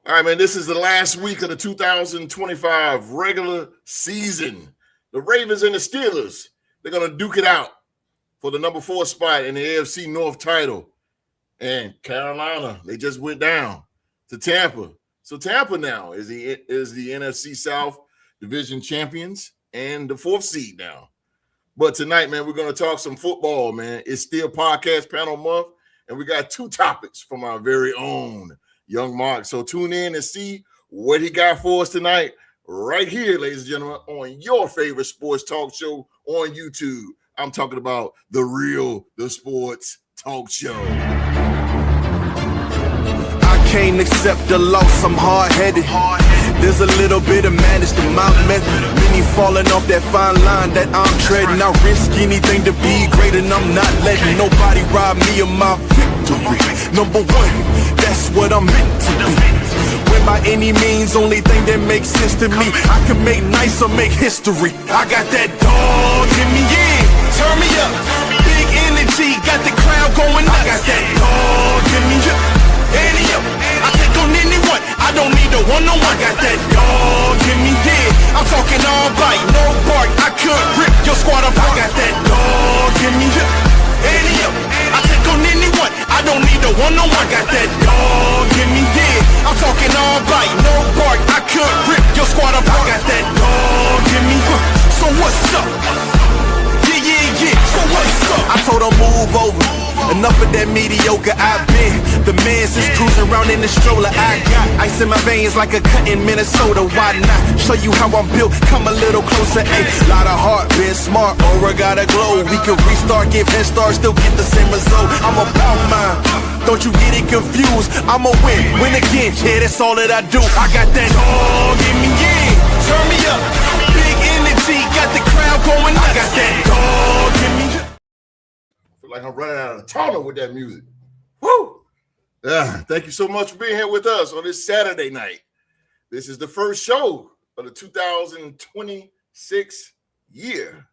All right, man, this is the last week of the 2025 regular season. The Ravens and the Steelers, they're going to duke it out for the number 4 spot in the AFC North title. And Carolina, they just went down to Tampa. So Tampa now is the NFC South division champions and the 4th seed now. But tonight, man, we're going to talk some football, man. It's still podcast panel month, and we got 2 topics from our very own Young Mark. So tune in and see what he got for us tonight right here, ladies and gentlemen, on your favorite sports talk show on YouTube. I'm talking about The Sports Talk Show. I can't accept the loss, I'm hard-headed. There's a little bit of madness to my method. Many falling off that fine line that I'm treading. I risk anything to be great, and I'm not letting nobody rob me of my victory. Number 1, that's what I'm meant to be. When by any means, only thing that makes sense to me, I can make nice or make history. I got that dog in me, yeah, turn me up. Big energy, got the crowd going nuts. I got that dog in me, yeah, ante up. I take on anyone, I don't need a one-on-one. I got that dog in me, yeah, I'm talking all bite, no bark. I could rip your squad apart. I got that dog in me, yeah, ante up. I take on anyone, I don't need a one-on-one. I got that dog in me, yeah, I'm talking all bite, no bark. I could rip your squad apart. I got that dog in me, so what's up? Yeah, so what's up? I told her move over, enough of that mediocre. I've been the man since cruising around in the stroller. I got ice in my veins like a cut in Minnesota. Why not show you how I'm built? Come a little closer, ayy. Lot of heart, been smart, aura gotta glow. We can restart, give head start, still get the same result. I'm about mine, don't you get it confused. I'ma win again, yeah, that's all that I do. I got that dog in me, yeah, turn me up. Big energy, got the crowd going nuts. I got that dog in me. I feel like I'm running out of tunnel with that music. Woo! Thank you so much for being here with us on this Saturday night. This is the first show of the 2026 year.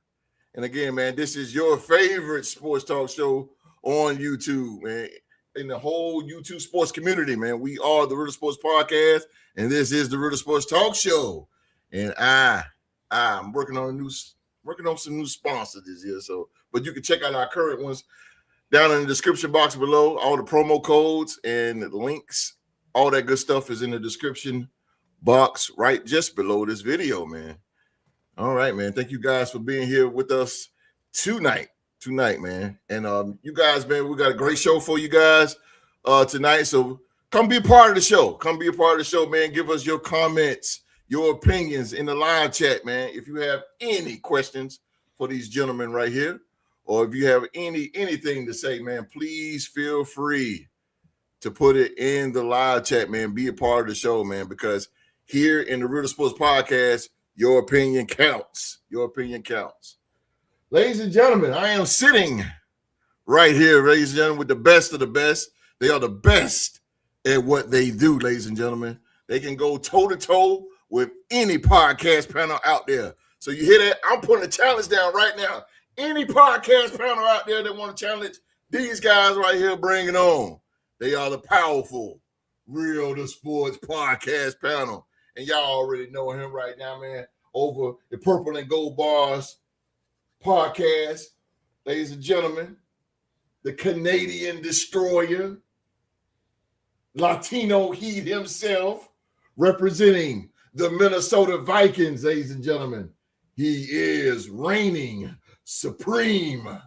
And again, man, this is your favorite sports talk show on YouTube, man. In the whole YouTube sports community, man. We are the Real Sports Podcast, and this is the Real Sports Talk Show. And I'm working on some new sponsors this year. So, but you can check out our current ones down in the description box below. All the promo codes and the links, all that good stuff is in the description box right just below this video, man. All right, man. Thank you guys for being here with us tonight, man. And you guys, man, we got a great show for you guys tonight. So come be a part of the show. Come be a part of the show, man. Give us your comments, your opinions in the live chat, man. If you have any questions for these gentlemen right here, or if you have anything to say, man, please feel free to put it in the live chat, man. Be a part of the show, man, because here in the Real Sports Podcast, your opinion counts. Your opinion counts. Ladies and gentlemen, I am sitting right here, ladies and gentlemen, with the best of the best. They are the best at what they do, ladies and gentlemen. They can go toe-to-toe with any podcast panel out there. So you hear that? I'm putting a challenge down right now. Any podcast panel out there that want to challenge these guys right here, bring it on. They are the powerful Real Sports Podcast panel. And y'all already know him right now, man, over the Purple and Gold Bars podcast. Ladies and gentlemen, the Canadian Destroyer, Latino Heat himself, representing the Minnesota Vikings, ladies and gentlemen. He is reigning supreme.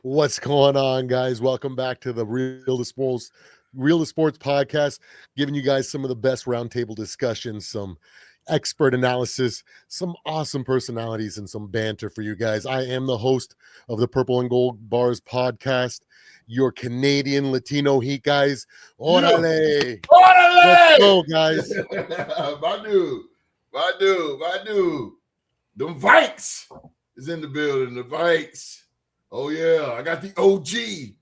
What's going on, guys? Welcome back to the Real Sports Podcast, giving you guys some of the best roundtable discussions, some expert analysis, some awesome personalities, and some banter for you guys. I am the host of the Purple and Gold Bars podcast, your Canadian Latino Heat guys. Orale! Orale! Let's go, guys. My dude. Them Vikes is in the building. The Vikes. Oh, yeah. I got the OG.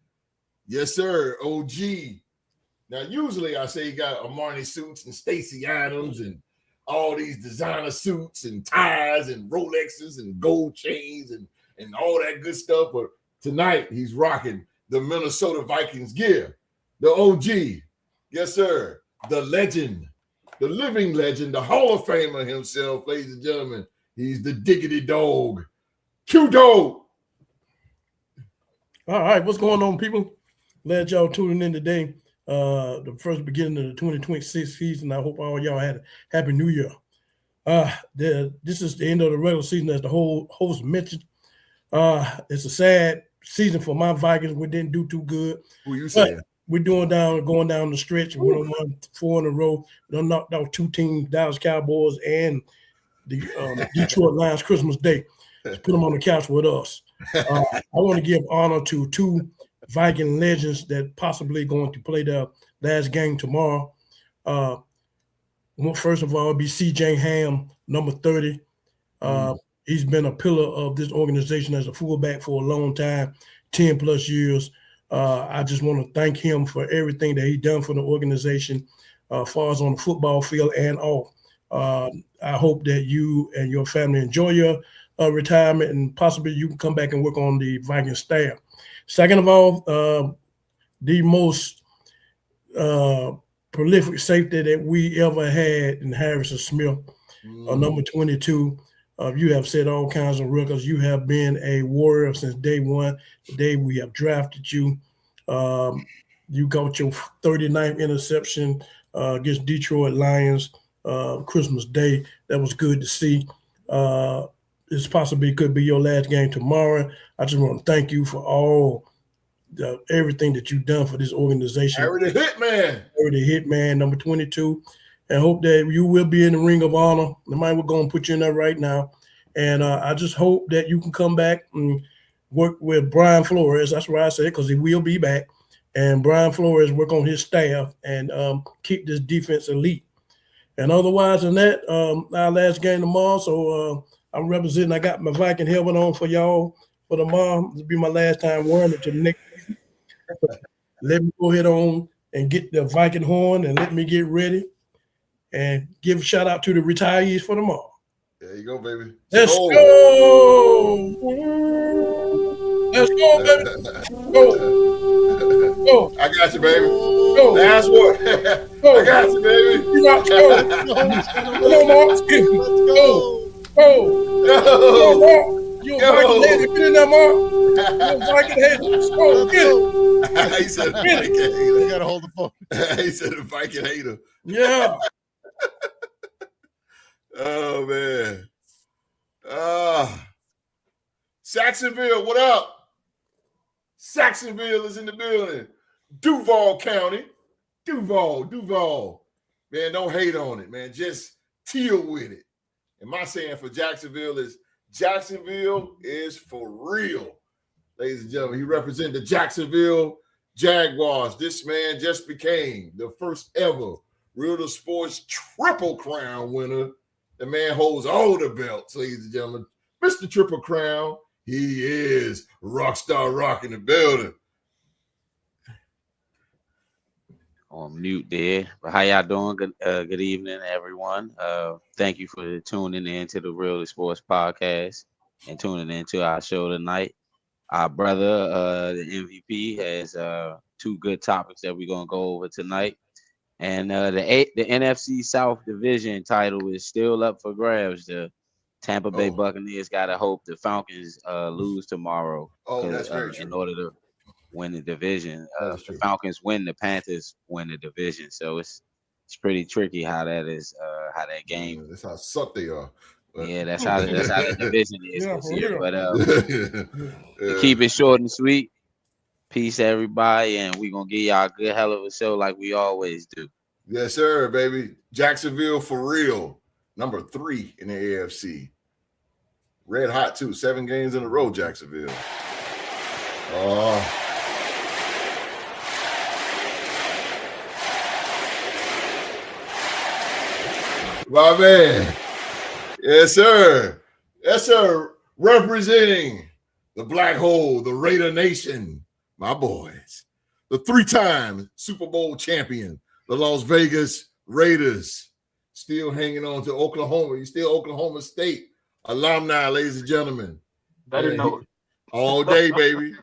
Yes, sir. OG. Now, usually I say you got Armani suits and Stacey Adams and all these designer suits and ties and Rolexes and gold chains and all that good stuff. But tonight he's rocking the Minnesota Vikings gear. The OG. Yes, sir. the legend, the living legend, the Hall of Famer himself, ladies and gentlemen. He's the Diggity Dog. Q-Dog. All right, what's going on, people? Glad y'all tuning in today. The first beginning of the 2026 season. I hope all y'all had a happy new year. This is the end of the regular season, as the whole host mentioned. It's a sad season for my Vikings. We didn't do too good. Who you saying? We're going down the stretch. We won 4 in a row. We done knocked out 2 teams, Dallas Cowboys and the Detroit Lions Christmas Day. Just put them on the couch with us. I want to give honor to 2 Viking legends that possibly going to play their last game tomorrow. First of all, it'll be C.J. Ham, number 30. He's been a pillar of this organization as a fullback for a long time, 10 plus years. I just want to thank him for everything that he's done for the organization, as far as on the football field and off. I hope that you and your family enjoy your retirement, and possibly you can come back and work on the Viking staff. Second of all, the most prolific safety that we ever had in Harrison Smith, number 22. You have set all kinds of records. You have been a warrior since day one, the day we have drafted you. You got your 39th interception against Detroit Lions Christmas Day. That was good to see. This possibly could be your last game tomorrow. I just want to thank you for everything that you've done for this organization. Harry the Hitman, number 22. And hope that you will be in the Ring of Honor. We're going to put you in there right now. And I just hope that you can come back and work with Brian Flores. That's what I said, because he will be back. And Brian Flores work on his staff and keep this defense elite. And otherwise than that, our last game tomorrow. So I'm representing. I got my Viking helmet on for y'all for tomorrow. This will be my last time wearing it to the next season. Let me go ahead on and get the Viking horn and let me get ready and give a shout out to the retirees for tomorrow. There you go, baby. Let's go. Let's go, baby. Go. I got you, baby. Go. Last one. Go. I got you, baby. You got to go. Come on, Mark. Go. Go, Mark. You're a Viking head. Get in there, Mark. You're a Viking head. Let's go. Get it. He said Viking hater. You gotta hold the phone. He said a Viking hater. Yeah. Oh man. Saxonville, what up? Saxonville is in the building. Duval County. Duval. Man, don't hate on it, man. Just deal with it. And my saying for Jacksonville is Jacksonville is for real. Ladies and gentlemen, he represents the Jacksonville Jaguars. This man just became the first ever Real to Sports Triple Crown winner. The man holds all the belts, ladies and gentlemen. Mr. Triple Crown, he is Rockstar Rock in the building. On mute there. But how y'all doing? Good evening, everyone. Thank you for tuning in to the Real to Sports podcast and tuning into our show tonight. Our brother, the MVP, has 2 good topics that we're gonna go over tonight. And the NFC South Division title is still up for grabs. The Tampa Bay Buccaneers got to hope the Falcons lose tomorrow. That's very true. In order to win the division. The Falcons win, the Panthers win the division. So it's pretty tricky how that is, how that game. That's how suck they are. But yeah, that's how the division is this year. But to keep it short and sweet. Peace, everybody, and we're going to give y'all a good hell of a show like we always do. Yes, sir, baby. Jacksonville for real. Number 3 in the AFC. Red hot, too. 7 games in a row, Jacksonville. My man. Yes, sir. Yes, sir. Representing the Black Hole, the Raider Nation. My boys, the 3-time Super Bowl champion, the Las Vegas Raiders, still hanging on to Oklahoma. He's still Oklahoma State alumni, ladies and gentlemen. Better know it. All day, baby.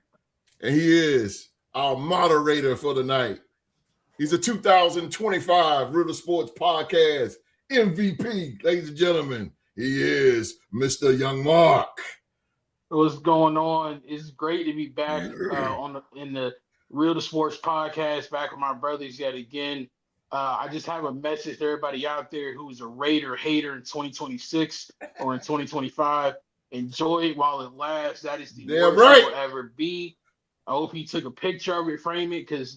And he is our moderator for the night, He's a 2025 Real Sports Podcast MVP, ladies and gentlemen. He is Mr. Young Mark. What's going on? It's great to be back in the Real Sports Podcast, back with my brothers yet again. I just have a message to everybody out there who's a Raider hater in 2026 or in 2025. Enjoy it while it lasts. That is the worst it will ever be. I hope he took a picture of it, frame it, because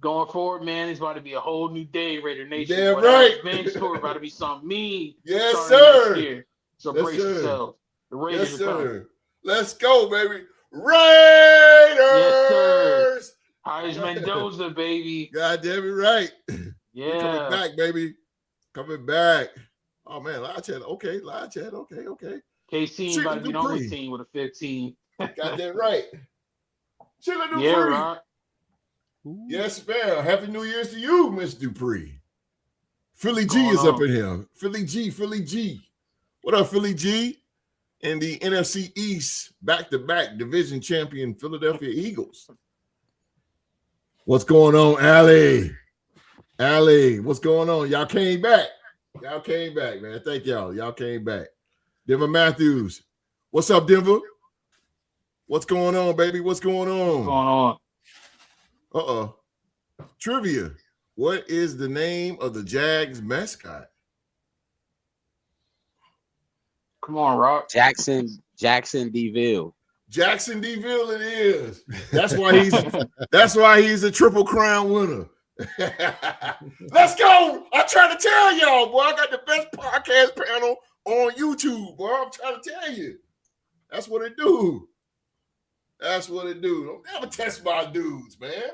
going forward, man, it's about to be a whole new day, Raider Nation. Damn right. Bench tour about to be something mean. Yes, sir. Next year. So brace yourselves. The Raiders are coming. Let's go, baby. Raiders. Yes, sir. Heisman Mendoza, baby. God damn it, right. Yeah. Coming back, baby. Coming back. Oh, man, live chat. Okay. KC about to be on the team with a 15. Goddamn right. Chilla Dupree. Yeah, right. Yes, ma'am. Happy New Year's to you, Miss Dupree. Philly G is up in here. Philly G. What up, Philly G? And the NFC East back-to-back division champion Philadelphia Eagles. What's going on, Allie? What's going on? Y'all came back, man. Thank y'all. Y'all came back. Denver Matthews. What's up, Denver? What's going on, baby? What's going on? What's going on? Trivia. What is the name of the Jags mascot? Come on, Rock. Jackson DeVille. Jackson DeVille it is. That's why he's a Triple Crown winner. Let's go. I'm trying to tell y'all, boy. I got the best podcast panel on YouTube, boy. I'm trying to tell you. That's what it do. Don't ever test my dudes, man.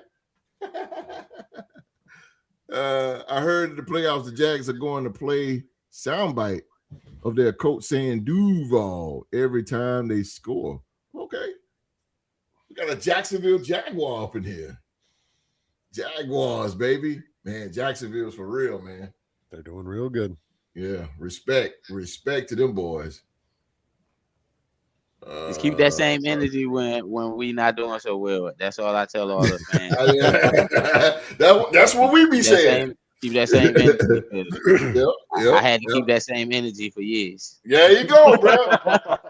I heard in the playoffs the Jags are going to play soundbite of their coach saying Duval every time they score. Okay. We got a Jacksonville Jaguar up in here. Jaguars, baby. Man, Jacksonville's for real, man. They're doing real good. Yeah, respect to them boys. Just keep that same energy when we not doing so well. That's all I tell all the fans. That's what we be saying. Keep that same energy. Yep, I had to keep that same energy for years. There you go, bro.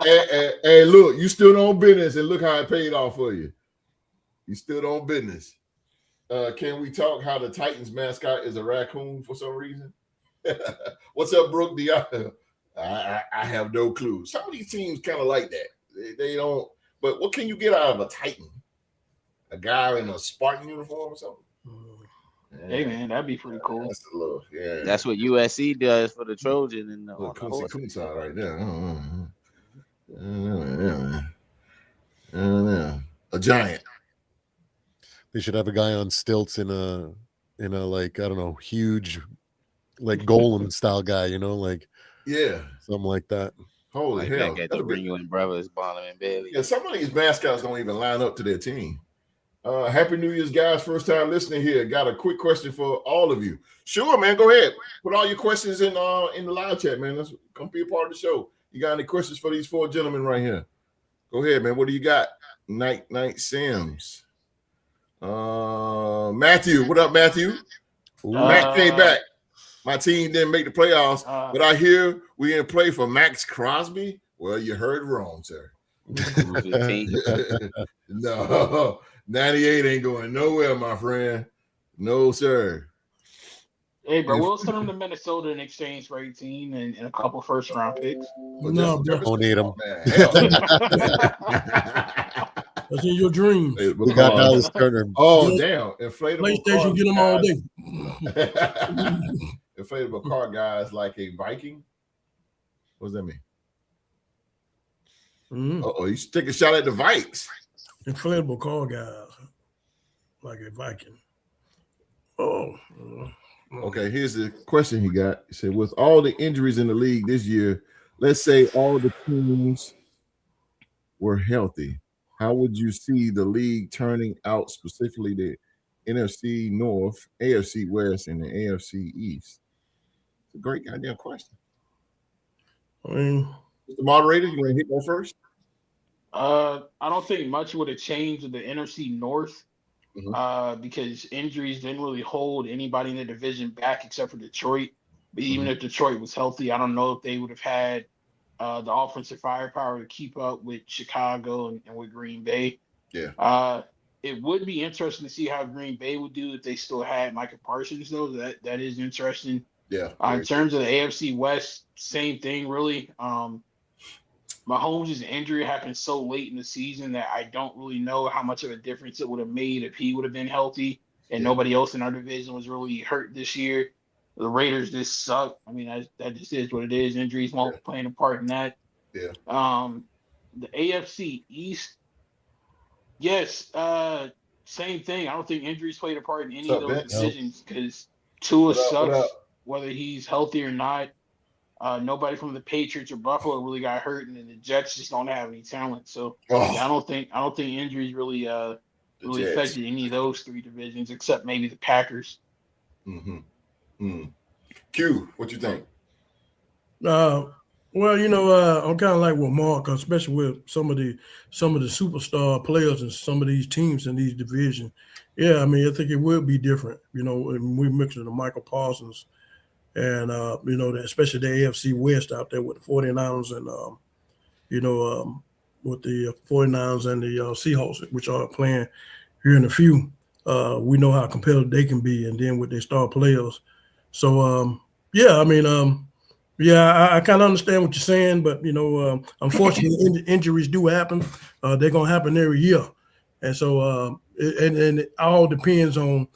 Hey, look, you stood on business, and look how it paid off for you. You stood on business. Can we talk how the Titans mascot is a raccoon for some reason? What's up, Brooke? I have no clue. Some of these teams kind of like that. They don't. But what can you get out of a Titan? A guy in a Spartan uniform or something? Hey, man, that'd be pretty cool. That's a little, yeah. That's what USC does for the Trojan and the Kunsa right there. Yeah. A giant. They should have a guy on stilts in a like, I don't know, huge, like Golem style guy, like something like that. Holy hell! At the Ringling Brothers, Bonham and Bailey. Yeah, some of these mascots don't even line up to their team. Happy New Year's, guys. First time listening here. Got a quick question for all of you. Sure, man. Go ahead. Put all your questions in the live chat, man. Let's come be a part of the show. You got any questions for these four gentlemen right here? Go ahead, man. What do you got? Night Sims. Matthew. What up, Matthew? Matt came back. My team didn't make the playoffs, but I hear we didn't play for Max Crosby. Well, you heard wrong, sir. No, 98 ain't going nowhere, my friend. No, sir. Hey, bro, we'll send him to Minnesota in exchange for 18 and a couple first-round picks. No, don't need him. That's in your dreams. We got Dallas Turner. Oh, damn. Inflatable PlayStation, get them all day. Inflatable car guys like a Viking. What does that mean? Uh-oh, you should take a shot at the Vikes. Inflatable car guys like a Viking. Oh. Okay, here's the question he got. He said, with all the injuries in the league this year, let's say all the teams were healthy, how would you see the league turning out, specifically the NFC North, AFC West, and the AFC East? It's a great goddamn question. Mr. Moderator, you want to hit that first? I don't think much would have changed with the NFC North. because injuries didn't really hold anybody in the division back except for Detroit. But even if Detroit was healthy, I don't know if they would have had the offensive firepower to keep up with Chicago and with Green Bay. Yeah. It would be interesting to see how Green Bay would do if they still had Micah Parsons, though. That is interesting. Yeah. In terms of the AFC West, same thing, really. Mahomes' injury happened so late in the season that I don't really know how much of a difference it would have made if he would have been healthy and nobody else in our division was really hurt this year. The Raiders just suck. I mean, that just is what it is. Injuries won't play a part in that. Yeah. The AFC East, yes, same thing. I don't think injuries played a part in any of those divisions because Tua sucks, whether he's healthy or not. Nobody from the Patriots or Buffalo really got hurt, and then the Jets just don't have any talent. So yeah, I don't think injuries really affected any of those three divisions except maybe the Packers. Q, what you think? Well, I'm kind of like with Mark, especially with some of the superstar players and some of these teams in these divisions. Yeah, I mean, I think it will be different. And we mixing the Michael Parsons and especially the AFC West out there with the 49ers and with the 49ers and the Seahawks, which are playing here in a few. We know how competitive they can be, and then with their star players. So yeah, I mean, I kind of understand what you're saying, but unfortunately, injuries do happen. They're gonna happen every year, and so and it all depends on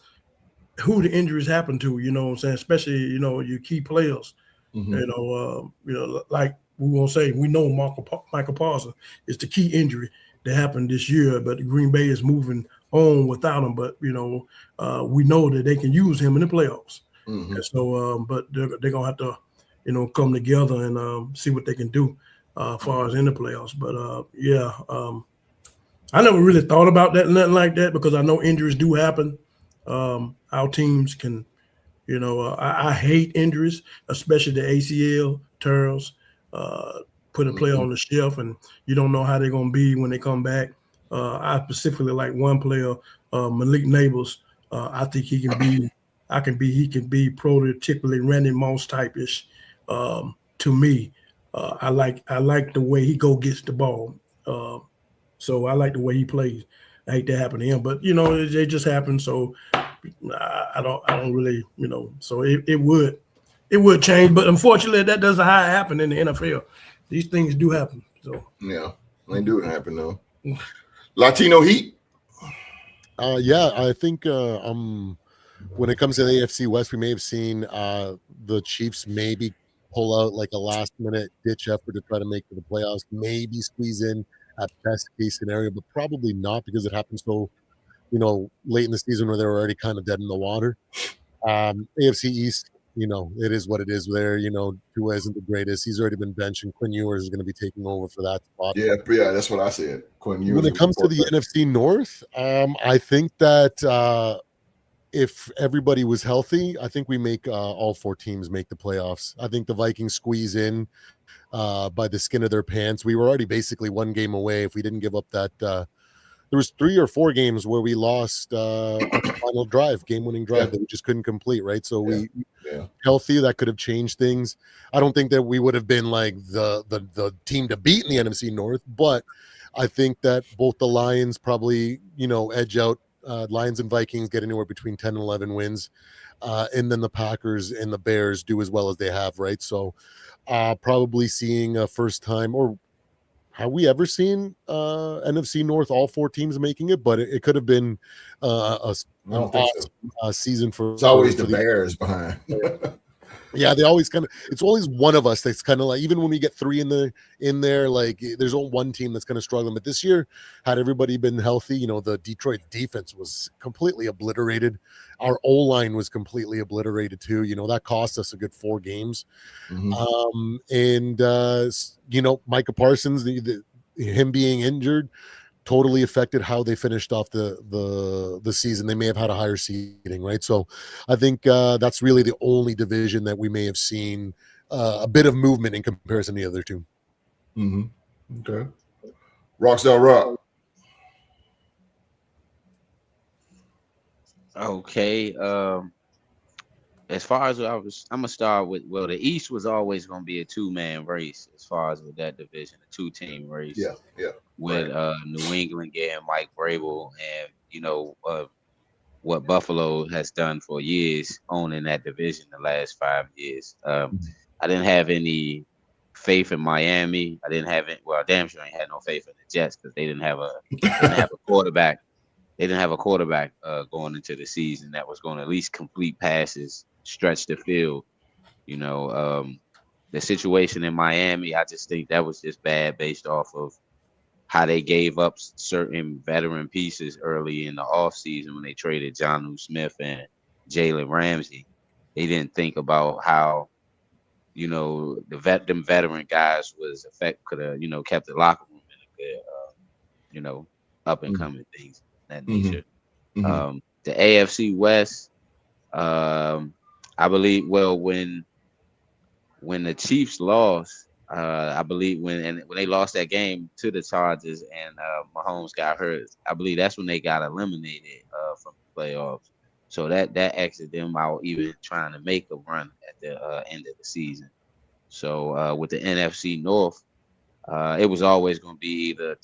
who the injuries happen to. You know what I'm saying? Especially your key players. Like we won't say we know Michael Parsons is the key injury that happened this year, but Green Bay is moving on without him. But we know that they can use him in the playoffs. And so, but they're gonna have to come together and see what they can do as far as in the playoffs. But I never really thought about that, nothing like that, because I know injuries do happen. Our teams can, I hate injuries, especially the ACL tears. Put a player on the shelf, and you don't know how they're gonna be when they come back. I specifically like one player, Malik Neighbors. I think he can be prototypically Randy Moss type-ish. To me, I like the way he gets the ball. So I like the way he plays. I hate that happen to him, but it just happened. So I don't really, So it would change, but unfortunately, that doesn't happen in the NFL. These things do happen. So yeah, they do happen though. Latino Heat. Yeah, I think when it comes to the AFC West, we may have seen the Chiefs maybe pull out like a last-minute ditch effort to try to make it to the playoffs, maybe squeeze in at best case scenario, but probably not because it happened so, late in the season where they were already kind of dead in the water. AFC East, it is what it is there. Tua isn't the greatest. He's already been benched, and Quinn Ewers is going to be taking over for that spot. Yeah, that's what I said. Quinn Ewers. When it comes to the NFC North, I think that if everybody was healthy, I think we make all four teams make the playoffs. I think the Vikings squeeze in by the skin of their pants. We were already basically one game away if we didn't give up that. There was 3 or 4 games where we lost on the final drive, game-winning drive that we just couldn't complete, right? So we healthy, that could have changed things. I don't think that we would have been like the team to beat in the NFC North, but I think that both the Lions probably, edge out. Lions and Vikings get anywhere between 10 and 11 wins. And then the Packers and the Bears do as well as they have, right? So probably seeing a first time, or have we ever seen NFC North, all 4 teams making it? But it could have been a season for. It's always the Bears behind. Yeah, they always it's always one of us that's kind of like, even when we get 3 in there, like there's only one team that's kind of struggling. But this year, had everybody been healthy, the Detroit defense was completely obliterated. Our O-line was completely obliterated too. That cost us a good 4 games. Micah Parsons, him being injured, totally affected how they finished off the season. They may have had a higher seeding, right? So I think that's really the only division that we may have seen a bit of movement in comparison to the other 2. Okay. Rockstar Rock. Okay. As far as I'm gonna start with. Well, the East was always gonna be a 2-man race as far as with that division, a 2-team race Yeah, yeah, with right. New England getting Mike Vrabel and what Buffalo has done for years, owning that division the last 5 years. I didn't have any faith in Miami. I didn't have it. Well, damn sure I ain't had no faith in the Jets because they didn't have a quarterback. They didn't have a quarterback going into the season that was going to at least complete passes, stretch the field. The situation in Miami, I just think that was just bad based off of how they gave up certain veteran pieces early in the offseason when they traded Jonnu Smith and Jalen Ramsey. They didn't think about how, them veteran guys could have, kept the locker room in a good, up and coming things of that Mm-hmm. nature. Mm-hmm. The AFC West, I believe, well, when the Chiefs lost, I believe when they lost that game to the Chargers and Mahomes got hurt, I believe that's when they got eliminated from the playoffs. So that exited them out even trying to make a run at the end of the season. So with the NFC North, it was always going to be either a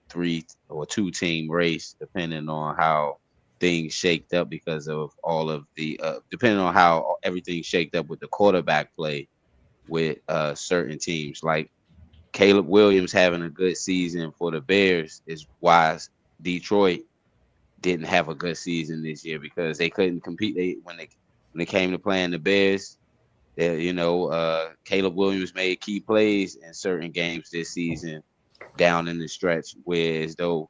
three or 2-team race, depending on how things shaked up because of all of the depending on how everything shaked up with the quarterback play with certain teams. Like Caleb Williams having a good season for the Bears is why Detroit didn't have a good season this year because they couldn't compete. When they came to playing the Bears, Caleb Williams made key plays in certain games this season down in the stretch, whereas though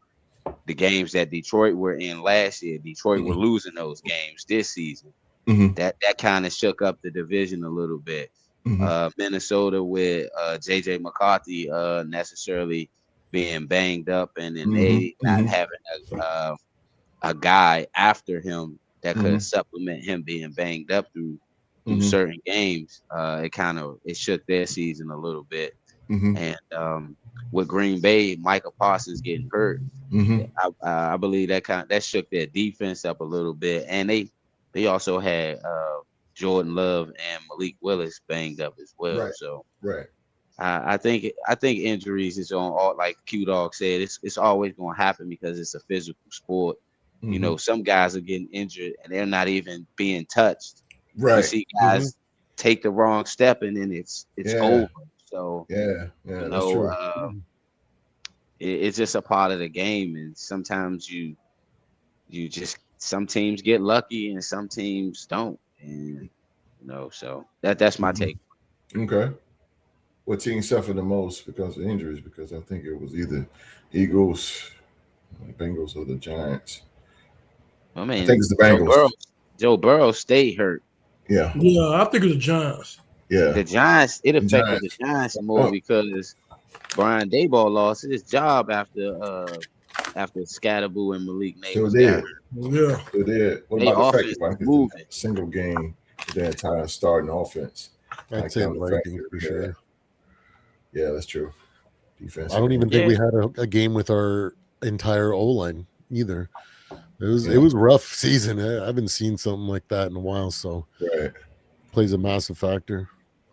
the games that Detroit were in last year, Detroit were losing those games this season. Mm-hmm. That kind of shook up the division a little bit. Mm-hmm. Minnesota with JJ McCarthy necessarily being banged up and then they not Mm-hmm. having a guy after him that Mm-hmm. could supplement him being banged up through Mm-hmm. certain games. It shook their season a little bit. Mm-hmm. And with Green Bay, Michael Parsons getting hurt, Mm-hmm. I believe that shook their defense up a little bit, and they also had Jordan Love and Malik Willis banged up as well. Right. So Right. I think injuries is on all, like Q Dog said, it's always going to happen because it's a physical sport. Mm-hmm. Some guys are getting injured and they're not even being touched. You Right. see Mm-hmm. guys take the wrong step and then it's Yeah. over. So Yeah. you Yeah. That's know, true. uh, it's just a part of the game, and sometimes you just some teams get lucky and some teams don't, and so that's my take. Okay. What team suffered the most because of injuries? Because I think it was either Eagles, Bengals, or the Giants. I I think mean, it's the Bengals. Joe Burrow stayed hurt. Yeah. Yeah, I think it's the Giants. Yeah. The Giants, it The affected the Giants. Giants more Oh, because Brian Daboll lost his job after Scatterboo and Malik still Neighbors got did. hurt. Yeah. Still did. What They about the fact offense that was like it's a moving. single game with the entire starting offense? I'd Like say the kind of Vikings factor. for Yeah. sure. Yeah, that's true. I Defensive don't game. even think we Yeah, had a game with our entire O line either. It Yeah. was a rough season. I haven't seen something like that in a while, so Right. plays a massive factor.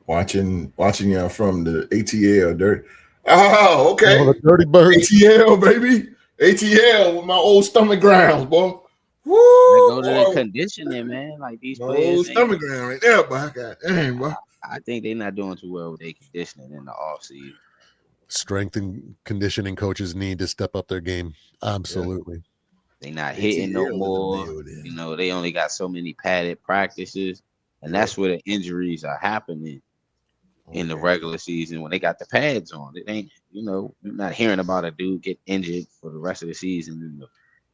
Watching you from the ATL dirt. Oh, Oh, okay. the Dirty Birds. ATL, baby. ATL with my old stomach grounds, boy. they Woo, go to the boy. conditioning, man. Like these My players old ain't. stomach ground right there, boy. God dang, boy. I think they're not doing too well with their conditioning in the off season. Strength and conditioning coaches need to step up their game. Yeah. Absolutely. They not hitting no ATL in the more. building. They only got so many padded practices, and Yeah. that's where the injuries are happening in the Okay. regular season when they got the pads on. It ain't, you're not hearing about a dude get injured for the rest of the season.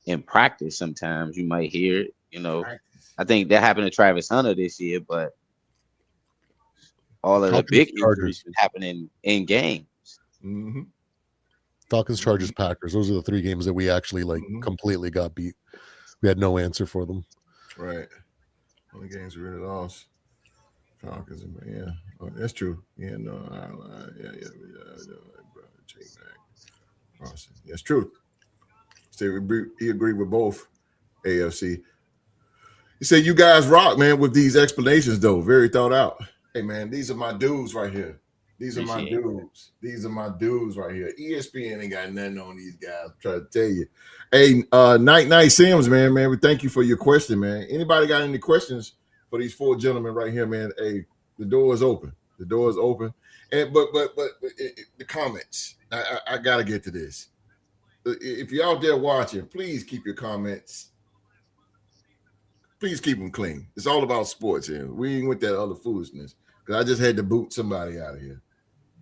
In practice, sometimes you might hear it. Practice. I think that happened to Travis Hunter this year, but all of the Falcons, big injuries Chargers. been happening in game. Mm-hmm. Falcons, Chargers, Packers. Those are the three games that we actually Mhm. completely got beat. We had no answer for them. Right. Only games we really lost. Falcons, yeah. Oh, that's true. Yeah, no, bro, Jake Mack, Carson. That's true. He agreed with both AFC. He said, "You guys rock, man, with these explanations, though. Very thought out." Hey, man, these are my dudes right here. These are my dudes. These are my dudes right here. ESPN ain't got nothing on these guys. I'm trying to tell you. Hey, Night Sims, man, we thank you for your question, man. Anybody got any questions for these four gentlemen right here, man? Hey, the door is open. The door is open. And but the comments. I gotta get to this. If you're out there watching, please keep your comments. Please keep them clean. It's all about sports here. We ain't with that other foolishness. Because I just had to boot somebody out of here.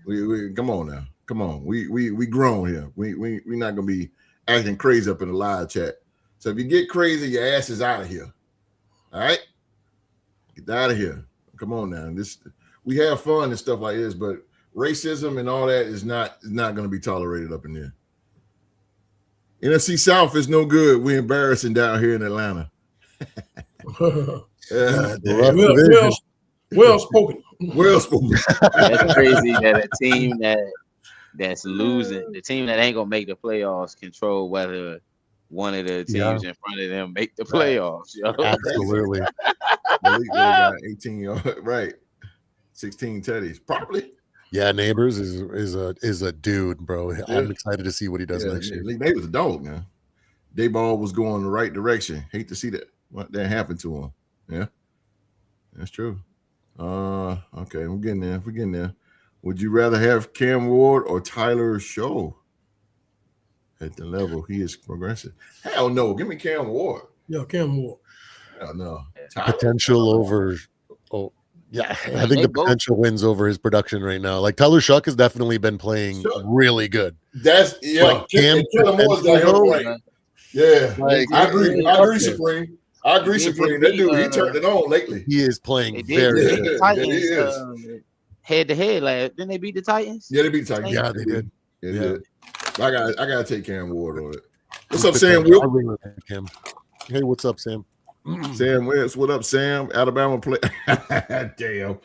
We come on now. Come on. We grown here. We not gonna be acting crazy up in the live chat. So if you get crazy, your ass is out of here. All right? Get out of here. Come on now. We have fun and stuff like this, but racism and all that is not gonna be tolerated up in there. NFC South is no good. We're embarrassing down here in Atlanta. Well spoken. Well spoken. That's crazy that a team that's losing, the team that ain't gonna make the playoffs, control whether one of the teams in front of them make the playoffs. Yo. Absolutely. Malik got 18 yards, right? 16 teddies, probably. Yeah, Neighbors is a dude, bro. Yeah. I'm excited to see what he does next year. They was a dog, man. Dayball was going the right direction. Hate to see what happened to him. Yeah, that's true. Okay, we're getting there. Would you rather have Cam Ward or Tyler Show at the level he is progressing? Hell no. Give me Cam Ward. Yeah, Cam Ward. Hell no. Potential over. Oh, yeah. I think the potential wins over his production right now. Like Tyler Shuck has definitely been playing really good. That's Like Cam Moore's got him right. Yeah, like, I agree, Supreme. I agree, Supreme. That dude, he turned it on lately. He is playing very good. Titans, head to head, like didn't they beat the Titans? Yeah, they beat the Titans. Yeah, they did. Yeah, they did. I gotta take Cam Ward on it. What's up, Sam? Will? Hey, what's up, Sam? Sam Wentz, what up, Sam? Alabama play. Damn.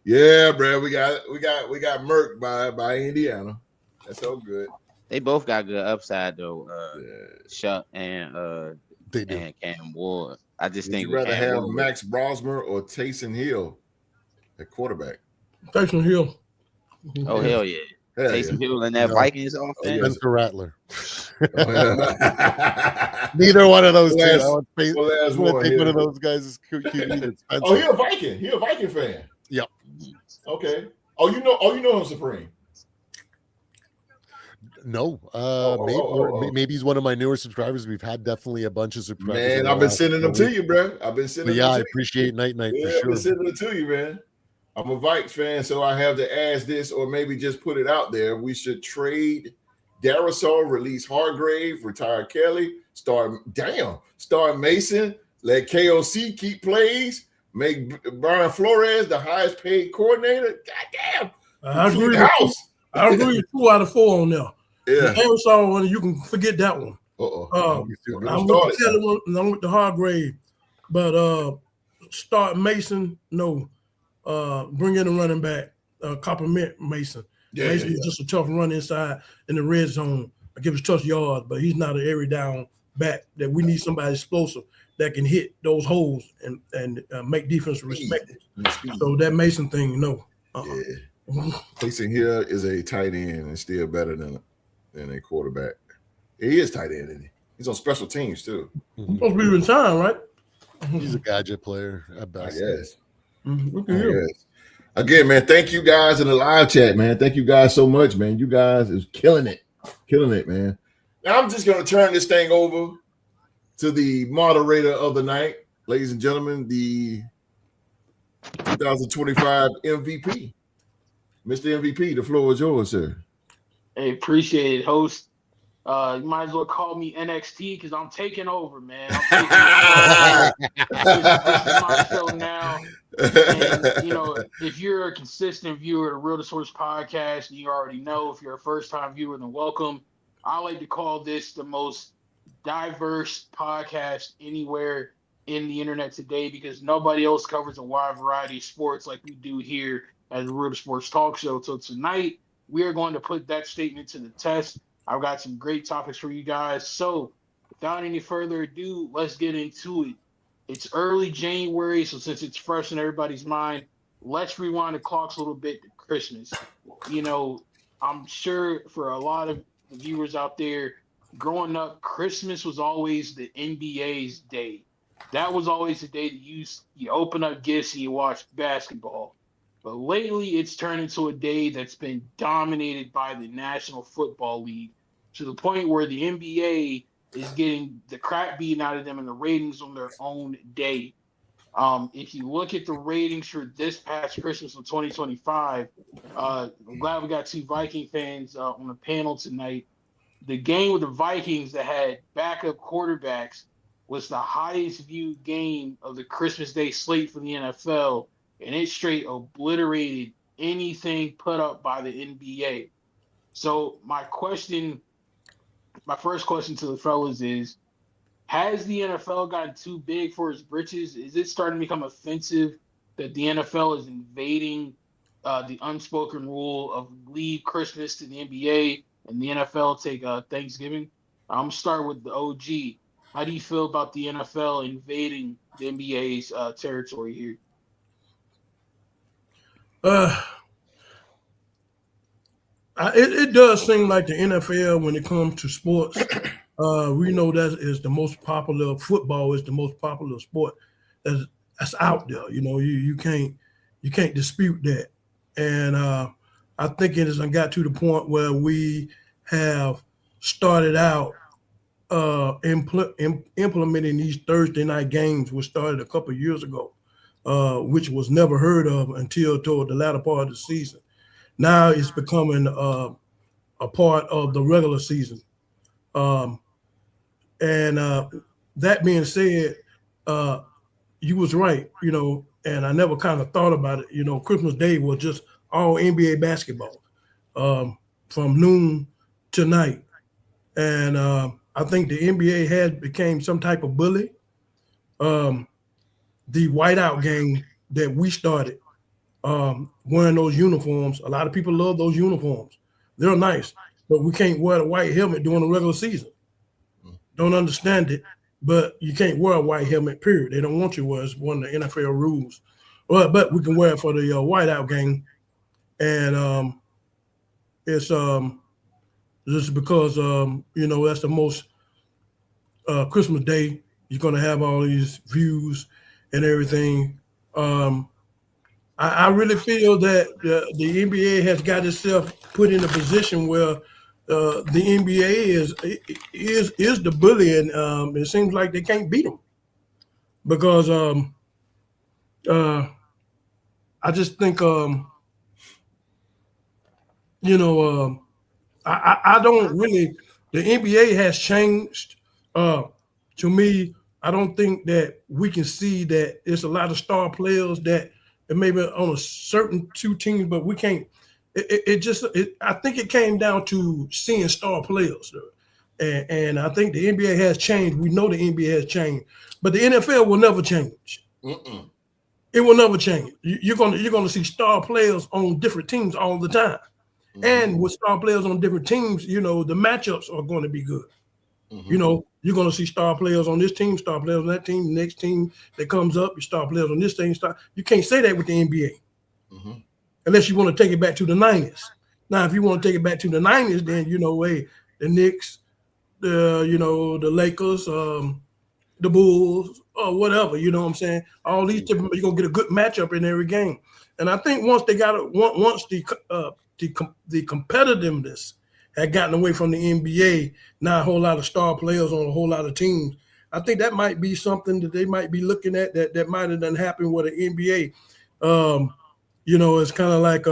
Yeah, bro. We got murked by Indiana. That's so good. They both got good upside though. Shuck and Cam Ward. I just think you'd rather have Max Brosmer or Taysom Hill at quarterback. Taysom Hill. Oh hell yeah. Taysom Hill and that Vikings offense. Spencer Rattler. Neither one of those two. I would take one of those guys as QB. Oh, he a Viking. He a Viking fan. Yep. Okay. Oh, you know him, Supreme. No, maybe he's one of my newer subscribers. We've had definitely a bunch of subscribers. Man, I've been sending them to you, bro. I've been sending. I appreciate Night for sure. I've been sending them to you, man. I'm a Vikes fan, so I have to ask this, or maybe just put it out there. We should trade Darisaw, release Hargrave, retire Kelly, start Mason, let KOC keep plays, make Brian Flores the highest paid coordinator. Goddamn, I agree with 2 out of 4 on there. Yeah, the Darisaw one, you can forget that one. I'm with the Hargrave, but start Mason. No. Bring in a running back, compliment Mason. Mason is just a tough run inside in the red zone. I give us tough yards, but he's not an every down back that we need somebody explosive that can hit those holes and make defense respect it. So that Mason thing, no. Mason here is a tight end and still better than a quarterback. He is tight end, isn't he? He's on special teams too. He's supposed to be retired, right? He's a gadget player at best. Yes. Again, man, thank you guys in the live chat, man. Thank you guys so much, man. You guys is killing it, man. Now I'm just gonna turn this thing over to the moderator of the night, ladies and gentlemen, the 2025 MVP, Mr. MVP. The floor is yours, sir. Hey, appreciate it, host. You might as well call me NXT because I'm taking over, man. This is my show now. And, if you're a consistent viewer of the Real to Source podcast, you already know. If you're a first-time viewer, then welcome. I like to call this the most diverse podcast anywhere in the internet today because nobody else covers a wide variety of sports like we do here at the Real to Sports Talk Show. So tonight, we are going to put that statement to the test. I've got some great topics for you guys. So without any further ado, let's get into it. It's early January, so since it's fresh in everybody's mind, let's rewind the clocks a little bit to Christmas. You know, I'm sure for a lot of the viewers out there, growing up, Christmas was always the NBA's day. That was always the day that you open up gifts and you watch basketball. But lately, it's turned into a day that's been dominated by the National Football League to the point where the NBA is getting the crap beaten out of them in the ratings on their own day. If you look at the ratings for this past Christmas of 2025, I'm glad we got two Viking fans on the panel tonight. The game with the Vikings that had backup quarterbacks was the highest viewed game of the Christmas Day slate for the NFL, and it straight obliterated anything put up by the NBA. So my first question to the fellas is, has the NFL gotten too big for its britches? Is it starting to become offensive that the NFL is invading the unspoken rule of leave Christmas to the NBA and the NFL take Thanksgiving? I'm going to start with the OG. How do you feel about the NFL invading the NBA's territory here? It does seem like the NFL, when it comes to sports, we know that is the most popular. Football is the most popular sport that's out there. You know, you can't dispute that. And I think it has got to the point where we have started out implementing these Thursday night games, which started a couple of years ago, which was never heard of until toward the latter part of the season. Now it's becoming a part of the regular season. And that being said, you was right, you know, and I never kind of thought about it. You know, Christmas Day was just all NBA basketball from noon to night. And I think the NBA has became some type of bully. The whiteout game that we started, wearing those uniforms. A lot of people love those uniforms. They're nice, but we can't wear the white helmet during the regular season. Don't understand it, but you can't wear a white helmet, period. They don't want you to wear it. It's one of the NFL rules. But we can wear it for the whiteout game. And it's just because, you know, that's the most Christmas Day. You're going to have all these views and everything. I really feel that the NBA has got itself put in a position where the NBA is the bully, and it seems like they can't beat them because I just think you know I don't really. The NBA has changed. To me, I don't think that we can see that there's a lot of star players that maybe on a certain two teams, but we can't. I think it came down to seeing star players, and I think the NBA has changed. We know the NBA has changed, but the NFL will never change. It will never change. You're gonna see star players on different teams all the time, and with star players on different teams, you know the matchups are going to be good. You know, you're going to see star players on this team, star players on that team. The next team that comes up, you star players on this team. You can't say that with the NBA unless you want to take it back to the 90s. Now, if you want to take it back to the 90s, then, you know, hey, the Knicks, the Lakers, the Bulls, or whatever, you know what I'm saying? All these different, you're going to get a good matchup in every game. And I think once they got it, once the competitiveness had gotten away from the NBA, now a whole lot of star players on a whole lot of teams. I think that might be something that they might be looking at that might have done happen with the NBA. You know, it's kind of like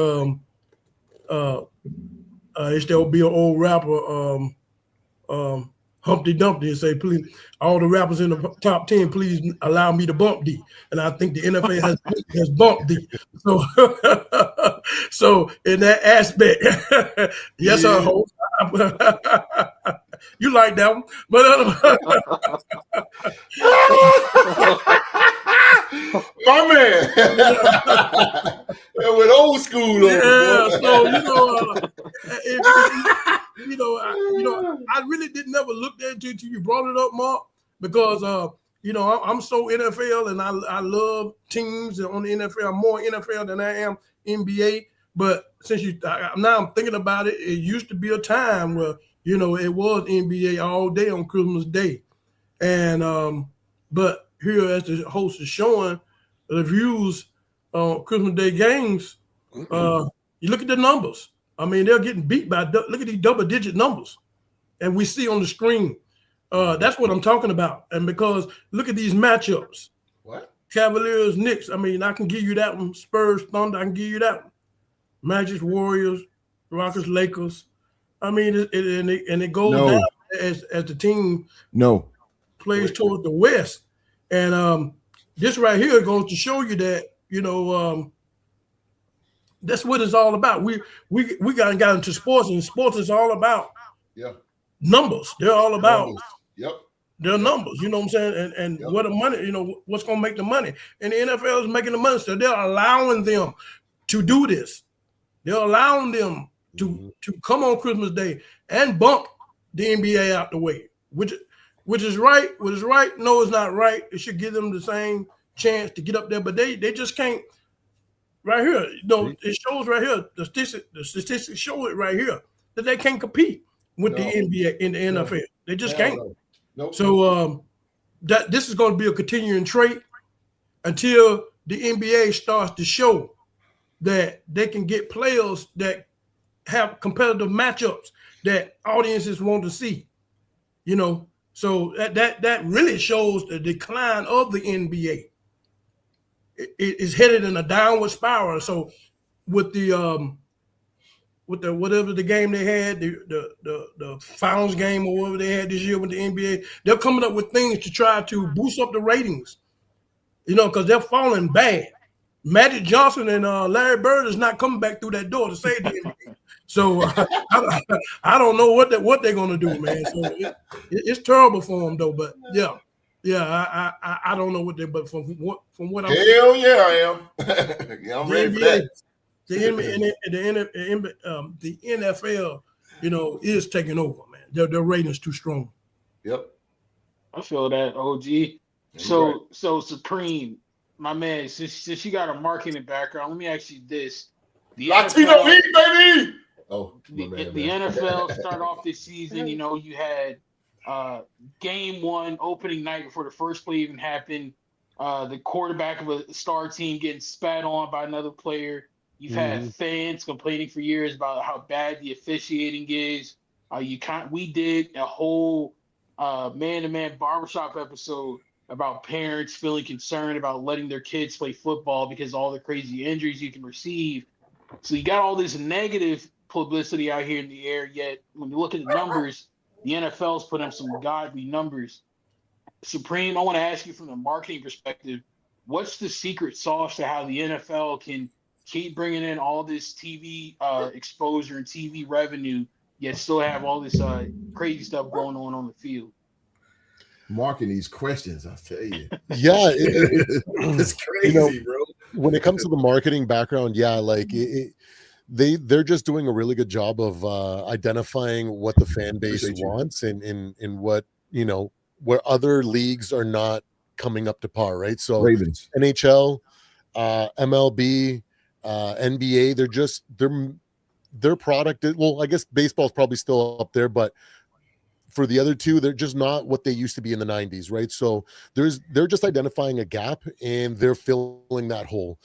there'll be an old rapper, Humpty Dumpty, and say, please, all the rappers in the top 10, please allow me to bump D. And I think the NFL has bumped D. So, so in that aspect, yes, I hope. You like that one, but my man, that went old school. Yeah, so I really didn't never look at say to you brought it up, Mark, because I'm so NFL and I love teams on the NFL. I'm more NFL than I am NBA. But since now I'm thinking about it, it used to be a time where it was NBA all day on Christmas Day, and but here as the host is showing the views on Christmas Day games, you look at the numbers. I mean, they're getting beat by look at these double-digit numbers, and we see on the screen. That's what I'm talking about. And because look at these matchups. What? Cavaliers, Knicks. I mean, I can give you that one. Spurs, Thunder. I can give you that one. Magic, Warriors, Rockets, Lakers. I mean, it goes down as the team plays towards the West. And this right here goes to show you that that's what it's all about. We got into sports, and sports is all about numbers. They're all about their numbers. You know what I'm saying? And what the money, what's going to make the money. And the NFL is making the money, so they're allowing them to do this. They're allowing them to come on Christmas Day and bump the NBA out the way, which is right. Which is right? No, it's not right. It should give them the same chance to get up there, but they just can't. Right here, it shows right here. The statistics show it right here that they can't compete with the NBA in the NFL. They just can't. Nope. So that this is going to be a continuing trait until the NBA starts to show that they can get players that have competitive matchups that audiences want to see. So that really shows the decline of the NBA. It is headed in a downward spiral. So with the whatever the game they had, the finals game or whatever they had this year with the NBA, they're coming up with things to try to boost up the ratings. Because they're falling bad. Magic Johnson and Larry Bird is not coming back through that door to save the NBA. So I don't know what they're gonna do, man. So it's terrible for them though. But yeah, I don't know what they. But from what I'm hell yeah, I am. Yeah, I'm ready for that. The NFL, is taking over, man. Their ratings too strong. Yep. I feel that, OG. So Supreme, my man, since you got a marketing background, let me ask you this: the Latino NFL, Heat, baby. The NFL start off this season. You had game one, opening night before the first play even happened. The quarterback of a star team getting spat on by another player. You've had fans complaining for years about how bad the officiating is. We did a whole man-to-man barbershop episode about parents feeling concerned about letting their kids play football because of all the crazy injuries you can receive. So you got all this negative publicity out here in the air, yet when you look at the numbers, the NFL's put up some godly numbers. Supreme, I want to ask you from the marketing perspective, what's the secret sauce to how the NFL can keep bringing in all this TV exposure and TV revenue, yet still have all this crazy stuff going on the field? Marking these questions, I tell you. Yeah, it's crazy, bro. When it comes to the marketing background, they're just doing a really good job of identifying what the fan base wants and what where other leagues are not coming up to par, right? So Ravens, NHL, MLB, NBA, their product. Well, I guess baseball's probably still up there, but for the other two, they're just not what they used to be in the 90s, right? So they're just identifying a gap and they're filling that hole.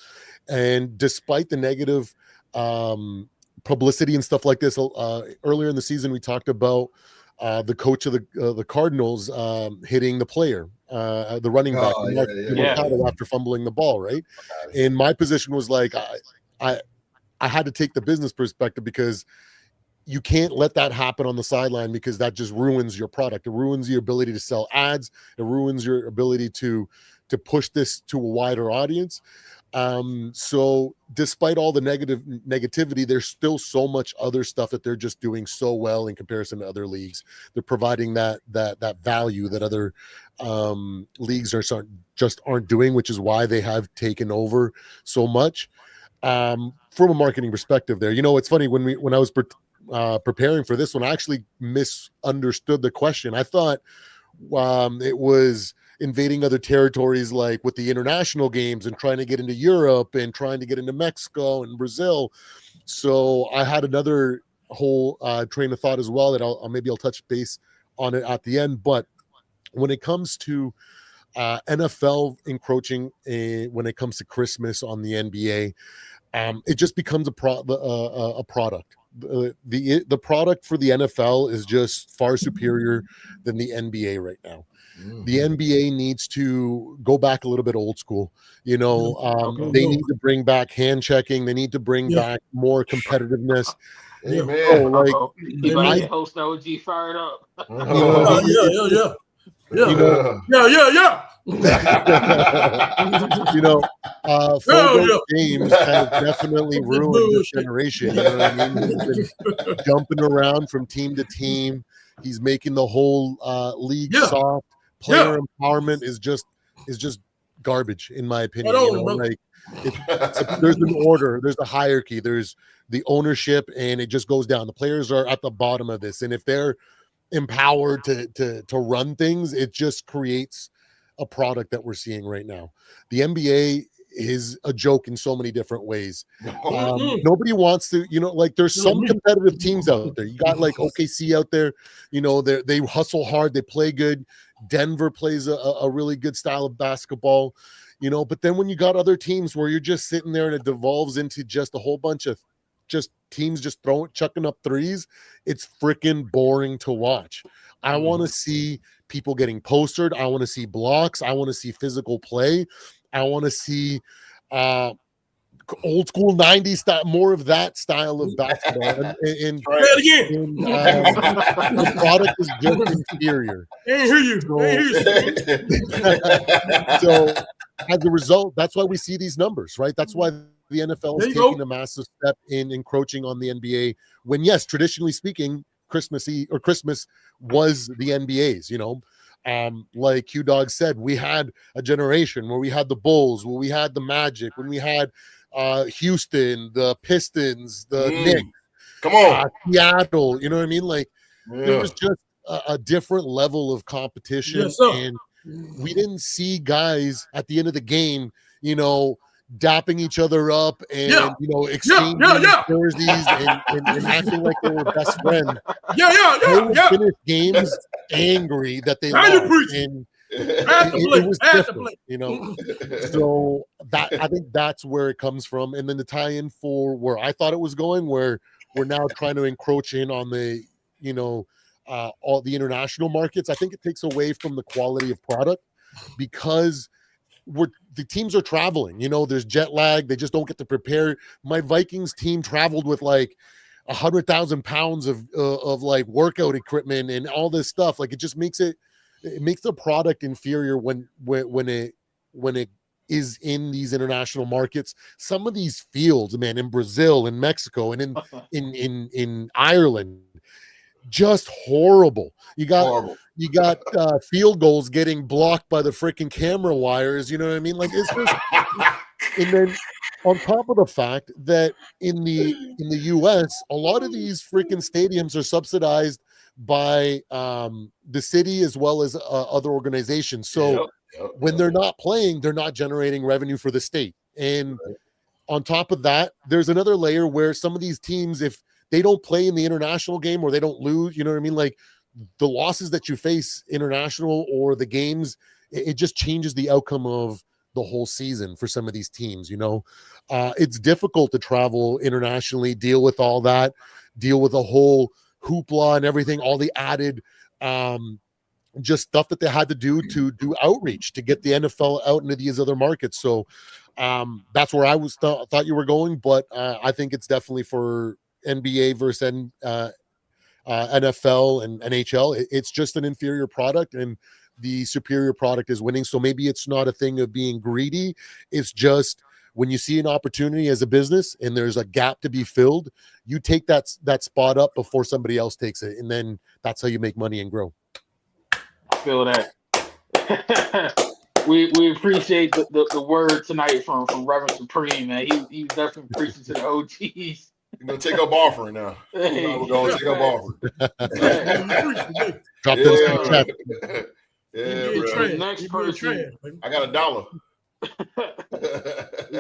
And despite the negative publicity and stuff like this, earlier in the season we talked about the coach of the Cardinals hitting the player, the running back, after fumbling the ball, right? And my position was like, I had to take the business perspective because you can't let that happen on the sideline because that just ruins your product. It ruins your ability to sell ads. It ruins your ability to push this to a wider audience. So despite all the negativity, there's still so much other stuff that they're just doing so well in comparison to other leagues. They're providing that value that other leagues aren't doing, which is why they have taken over so much. From a marketing perspective there, it's funny when I was preparing for this one, I actually misunderstood the question. I thought it was invading other territories, like with the international games and trying to get into Europe and trying to get into Mexico and Brazil. So I had another whole train of thought as well that I'll touch base on it at the end. But when it comes to NFL encroaching when it comes to Christmas on the NBA, it just becomes a product. The product for the NFL is just far superior than the NBA right now. The NBA needs to go back a little bit old school. You know, they need to bring back hand checking. They need to bring back more competitiveness. Hey, man. So, like, You like the host OG fired up. Fogo James has definitely ruined this generation. You know what I mean? He's been jumping around from team to team. He's making the whole league soft. Player empowerment is just garbage, in my opinion. There's an order, there's a hierarchy, there's the ownership, and it just goes down. The players are at the bottom of this, and if they're empowered to run things, it just creates a product that we're seeing right now. The NBA is a joke in so many different ways. Nobody wants to, there's some competitive teams out there. You got like OKC out there, they hustle hard, they play good. Denver plays a really good style of basketball, but then when you got other teams where you're just sitting there and it devolves into just a whole bunch of just teams just chucking up threes, it's freaking boring to watch. I want to see people getting postered. I want to see blocks. I want to see physical play. I want to see old school 90s style, more of that style of basketball. And the product is just inferior. So as a result, that's why we see these numbers, right? That's why the NFL is taking a massive step in encroaching on the NBA. When, yes, traditionally speaking, Christmas was the NBA's, like Q Dog said, we had a generation where we had the Bulls, where we had the Magic, when we had Houston, the Pistons, the Knicks, come on, Seattle, you know what I mean? Like, there was just a different level of competition, and we didn't see guys at the end of the game, dapping each other up and exchanging jerseys and acting like they were best friends. They would finish games angry that they lost, and it was different, So that, I think that's where it comes from. And then the tie-in for where I thought it was going, where we're now trying to encroach in on the all the international markets. I think it takes away from the quality of product because the teams are traveling. There's jet lag. They just don't get to prepare. My Vikings team traveled with like 100,000 pounds of like workout equipment and all this stuff. Like, it just makes it makes the product inferior when it is in these international markets. Some of these fields, man, in Brazil, in Mexico, and in Ireland, just horrible. You got field goals getting blocked by the freaking camera wires. You know what I mean? Like, it's just, and then on top of the fact that in the US, a lot of these freaking stadiums are subsidized by the city as well as other organizations. So when they're not playing, they're not generating revenue for the state. And on top of that, there's another layer where some of these teams, if they don't play in the international game or they don't lose, you know what I mean? Like, the losses that you face international or the games, it just changes the outcome of the whole season for some of these teams. It's difficult to travel internationally, deal with all that, deal with the whole hoopla and everything, all the added just stuff that they had to do outreach to get the NFL out into these other markets. So that's where I thought you were going, but I think it's definitely for NBA versus NFL and NHL. It's just an inferior product, and the superior product is winning. So maybe it's not a thing of being greedy. It's just when you see an opportunity as a business and there's a gap to be filled, you take that spot up before somebody else takes it, and then that's how you make money and grow. I feel that. we appreciate the word tonight from Reverend Supreme, man. He definitely preaching to the OGs. You're gonna take up offering now. We're gonna take up offering. Drop them Yeah, super chats. yeah, being bro. trash. The next He being person. trash, baby. I got $1.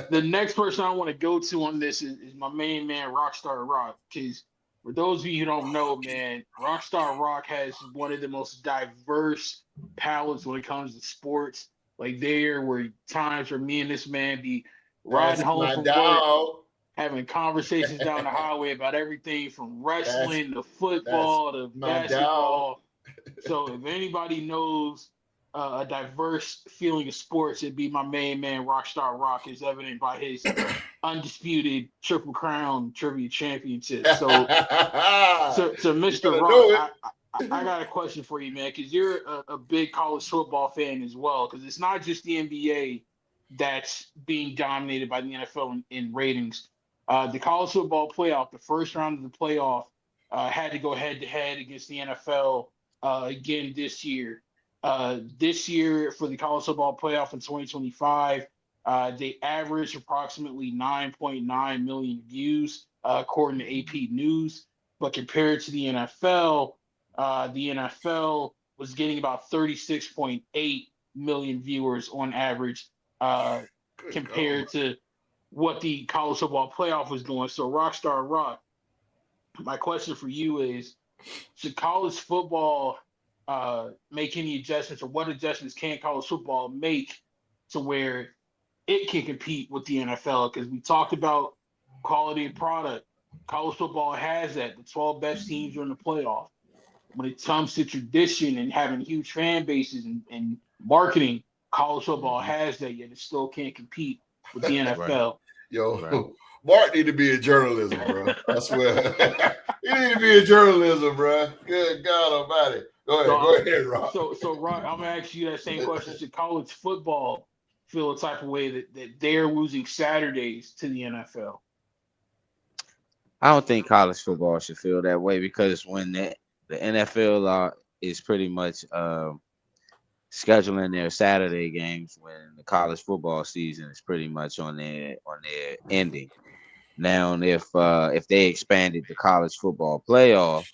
The next person I want to go to on this is my main man, Rockstar Rock. Because for those of you who don't know, man, Rockstar Rock has one of the most diverse palettes when it comes to sports. Like there were times where me and this man be riding That's home my from work, dog. having conversations down the highway about everything from wrestling to That's football to my dog. basketball. So if anybody knows a diverse feeling of sports, it'd be my main man, Rockstar Rock, is evident by his undisputed Triple Crown Trivia Championship. So, You Mr. better Rock, know it. I got a question for you, man, because you're a big college football fan as well. Because it's not just the NBA that's being dominated by the NFL in ratings. The college football playoff, the first round of the playoff, had to go head to head against the NFL again this year. This year for the college football playoff in 2025, they averaged approximately 9.9 million views, according to AP News. But compared to the NFL was getting about 36.8 million viewers on average, Good compared to what the college football playoff was doing. So, Rockstar Rock, my question for you is: should college football make any adjustments, or what adjustments can college football make to where it can compete with the NFL? Because we talked about quality of product. College football has that. The 12 best teams are in the playoff. When it comes to tradition and having huge fan bases and marketing, college football has that, yet it still can't compete with the NFL. Yo, Right. Mark need to be in journalism, bro. I swear. He need to be in journalism, bro. Good God Almighty. Go ahead, Rob. So Rock, I'm gonna ask you that same question. Should college football feel a type of way that they're losing Saturdays to the NFL? I don't think college football should feel that way because when the NFL is pretty much scheduling their Saturday games when the college football season is pretty much on their ending. Now, if they expanded the college football playoff,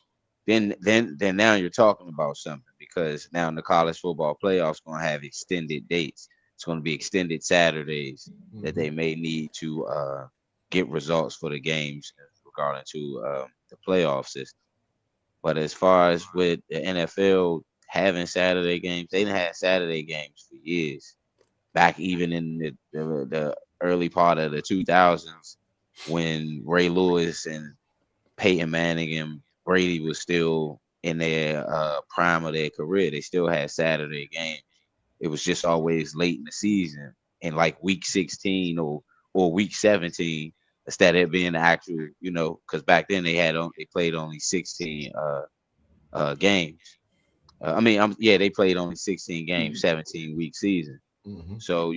then now you're talking about something because now the college football playoffs going to have extended dates. It's going to be extended Saturdays that they may need to get results for the games regarding to the playoff system. But as far as with the NFL having Saturday games, they didn't have Saturday games for years. Back even in the early part of the 2000s when Ray Lewis and Peyton Manning and Brady was still in their prime of their career, they still had Saturday games. It was just always late in the season, in like week 16 or week 17, instead of it being the actual, because back then they played only 16 games. They played only 16 games, 17-week season. So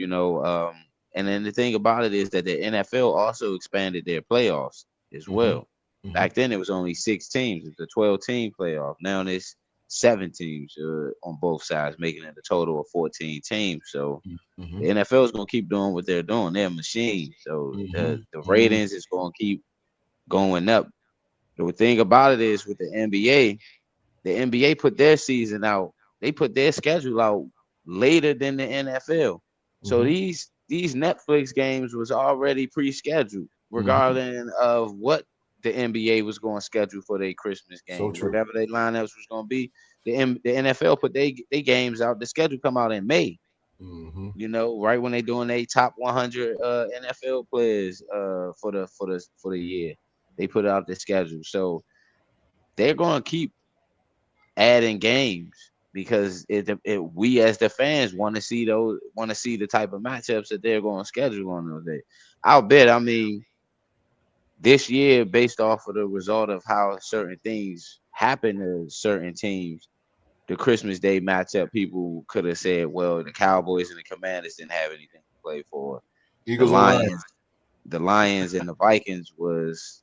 and then the thing about it is that the NFL also expanded their playoffs as well. Back then it was only 6 teams. It's a 12-team playoff. Now there's 7 teams on both sides, making it a total of 14 teams. So the NFL is going to keep doing what they're doing. They're a machine. So the ratings is going to keep going up. The thing about it is with the NBA put their season out. They put their schedule out later than the NFL. So these Netflix games was already pre-scheduled, regarding of what the NBA was going to schedule for their Christmas games. So true. Whatever their lineups was going to be. The NFL put their games out. The schedule come out in May. Right when they doing their top 100 NFL players for the year. They put out the schedule. So they're going to keep adding games because we as the fans want to see the type of matchups that they're going to schedule on those days. I'll bet. I mean, this year, based off of the result of how certain things happen to certain teams, the Christmas Day matchup, people could have said, well, the Cowboys and the Commanders didn't have anything to play for. Eagles and Lions. The Lions and the Vikings was,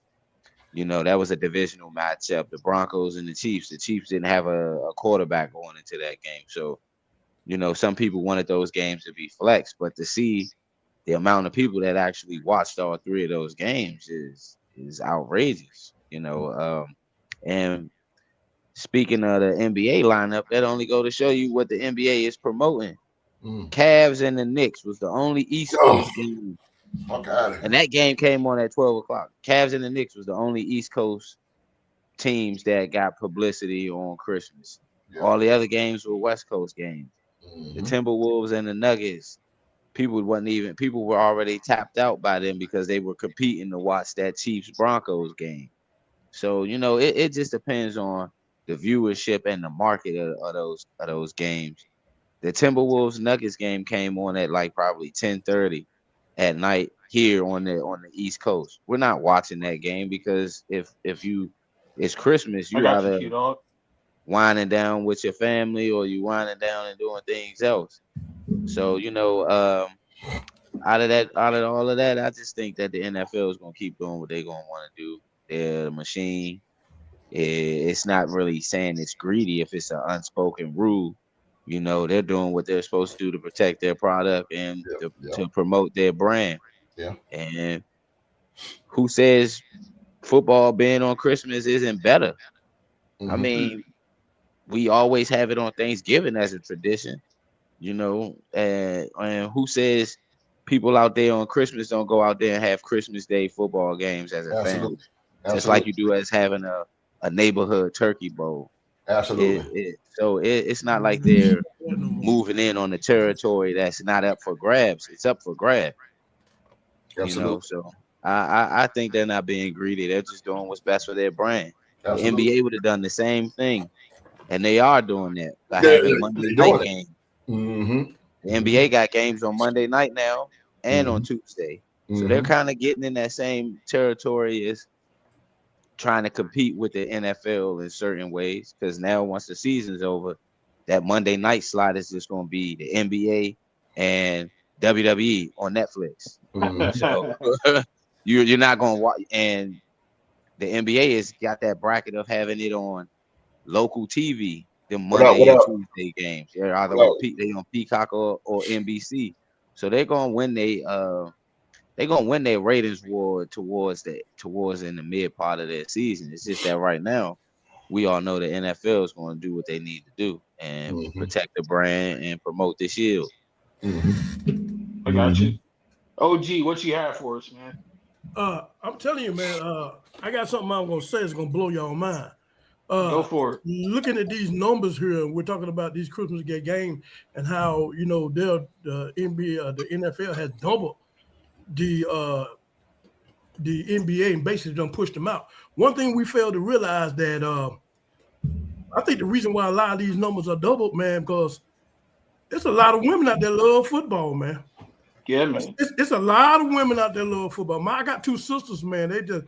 that was a divisional matchup. The Broncos and the Chiefs didn't have a quarterback going into that game. So, some people wanted those games to be flexed, but to see the amount of people that actually watched all 3 of those games is outrageous. And speaking of the NBA lineup, that only go to show you what the NBA is promoting. Cavs and the Knicks was the only East Coast game. Fuck out of here. And that game came on at 12 o'clock. Cavs and the Knicks was the only East Coast teams that got publicity on Christmas. Yeah. All the other games were West Coast games. The Timberwolves and the Nuggets, people were already tapped out by them because they were competing to watch that Chiefs Broncos game. So, it just depends on the viewership and the market of those games. The Timberwolves Nuggets game came on at like probably 10:30 at night here on the East Coast. We're not watching that game because if it's Christmas, you either winding down with your family or you winding down and doing things else. So, out of all of that, I just think that the NFL is gonna keep doing what they're gonna want to do. They're a machine. It's not really saying it's greedy if it's an unspoken rule. They're doing what they're supposed to do to protect their product and to promote their brand. Yeah. And who says football being on Christmas isn't better? I mean, we always have it on Thanksgiving as a tradition, and who says people out there on Christmas don't go out there and have Christmas Day football games as a family, just like you do as having a neighborhood turkey bowl. Absolutely. So it's not like they're moving in on the territory that's not up for grabs. It's up for grab. Absolutely. So I think they're not being greedy. They're just doing what's best for their brand. Absolutely. The NBA would have done the same thing, and they are doing that by having Monday night games. The NBA got games on Monday night now and on Tuesday. So they're kind of getting in that same territory as trying to compete with the NFL in certain ways, because now once the season's over, that Monday night slot is just going to be the NBA and WWE on Netflix. So you're not going to watch, and the NBA has got that bracket of having it on local TV, the Monday and Tuesday games. They're either on Peacock or NBC. So they're going to win their ratings war towards in the mid part of their season. It's just that right now, we all know the NFL is going to do what they need to do and protect the brand and promote the shield. I got you. OG, what you have for us, man? I'm telling you, man, I got something I'm going to say that's going to blow y'all mind. Go for it. Looking at these numbers here, we're talking about these Christmas Day games and how, the NBA, the NFL has doubled the NBA and basically done pushed them out. One thing we failed to realize that I think the reason why a lot of these numbers are doubled, man, because there's a lot of women out there love football, man. Yeah, man. It's a lot of women out there love football. I got two sisters, man. They just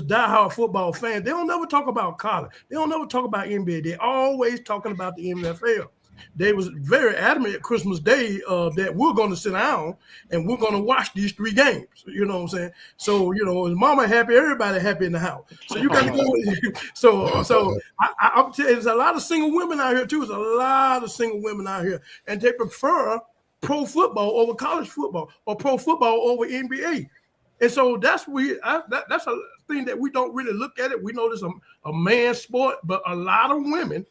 diehard football fans. They don't never talk about college. They don't never talk about NBA. They always talking about the NFL. They was very adamant at Christmas Day that we're going to sit down and we're going to watch these 3 games. You know what I'm saying? So, is mama happy, everybody happy in the house. So you got to go. So I'm telling you, there's a lot of single women out here too. There's a lot of single women out here, and they prefer pro football over college football or pro football over NBA. And so that's that's a thing that we don't really look at it. We know this a man's sport, but a lot of women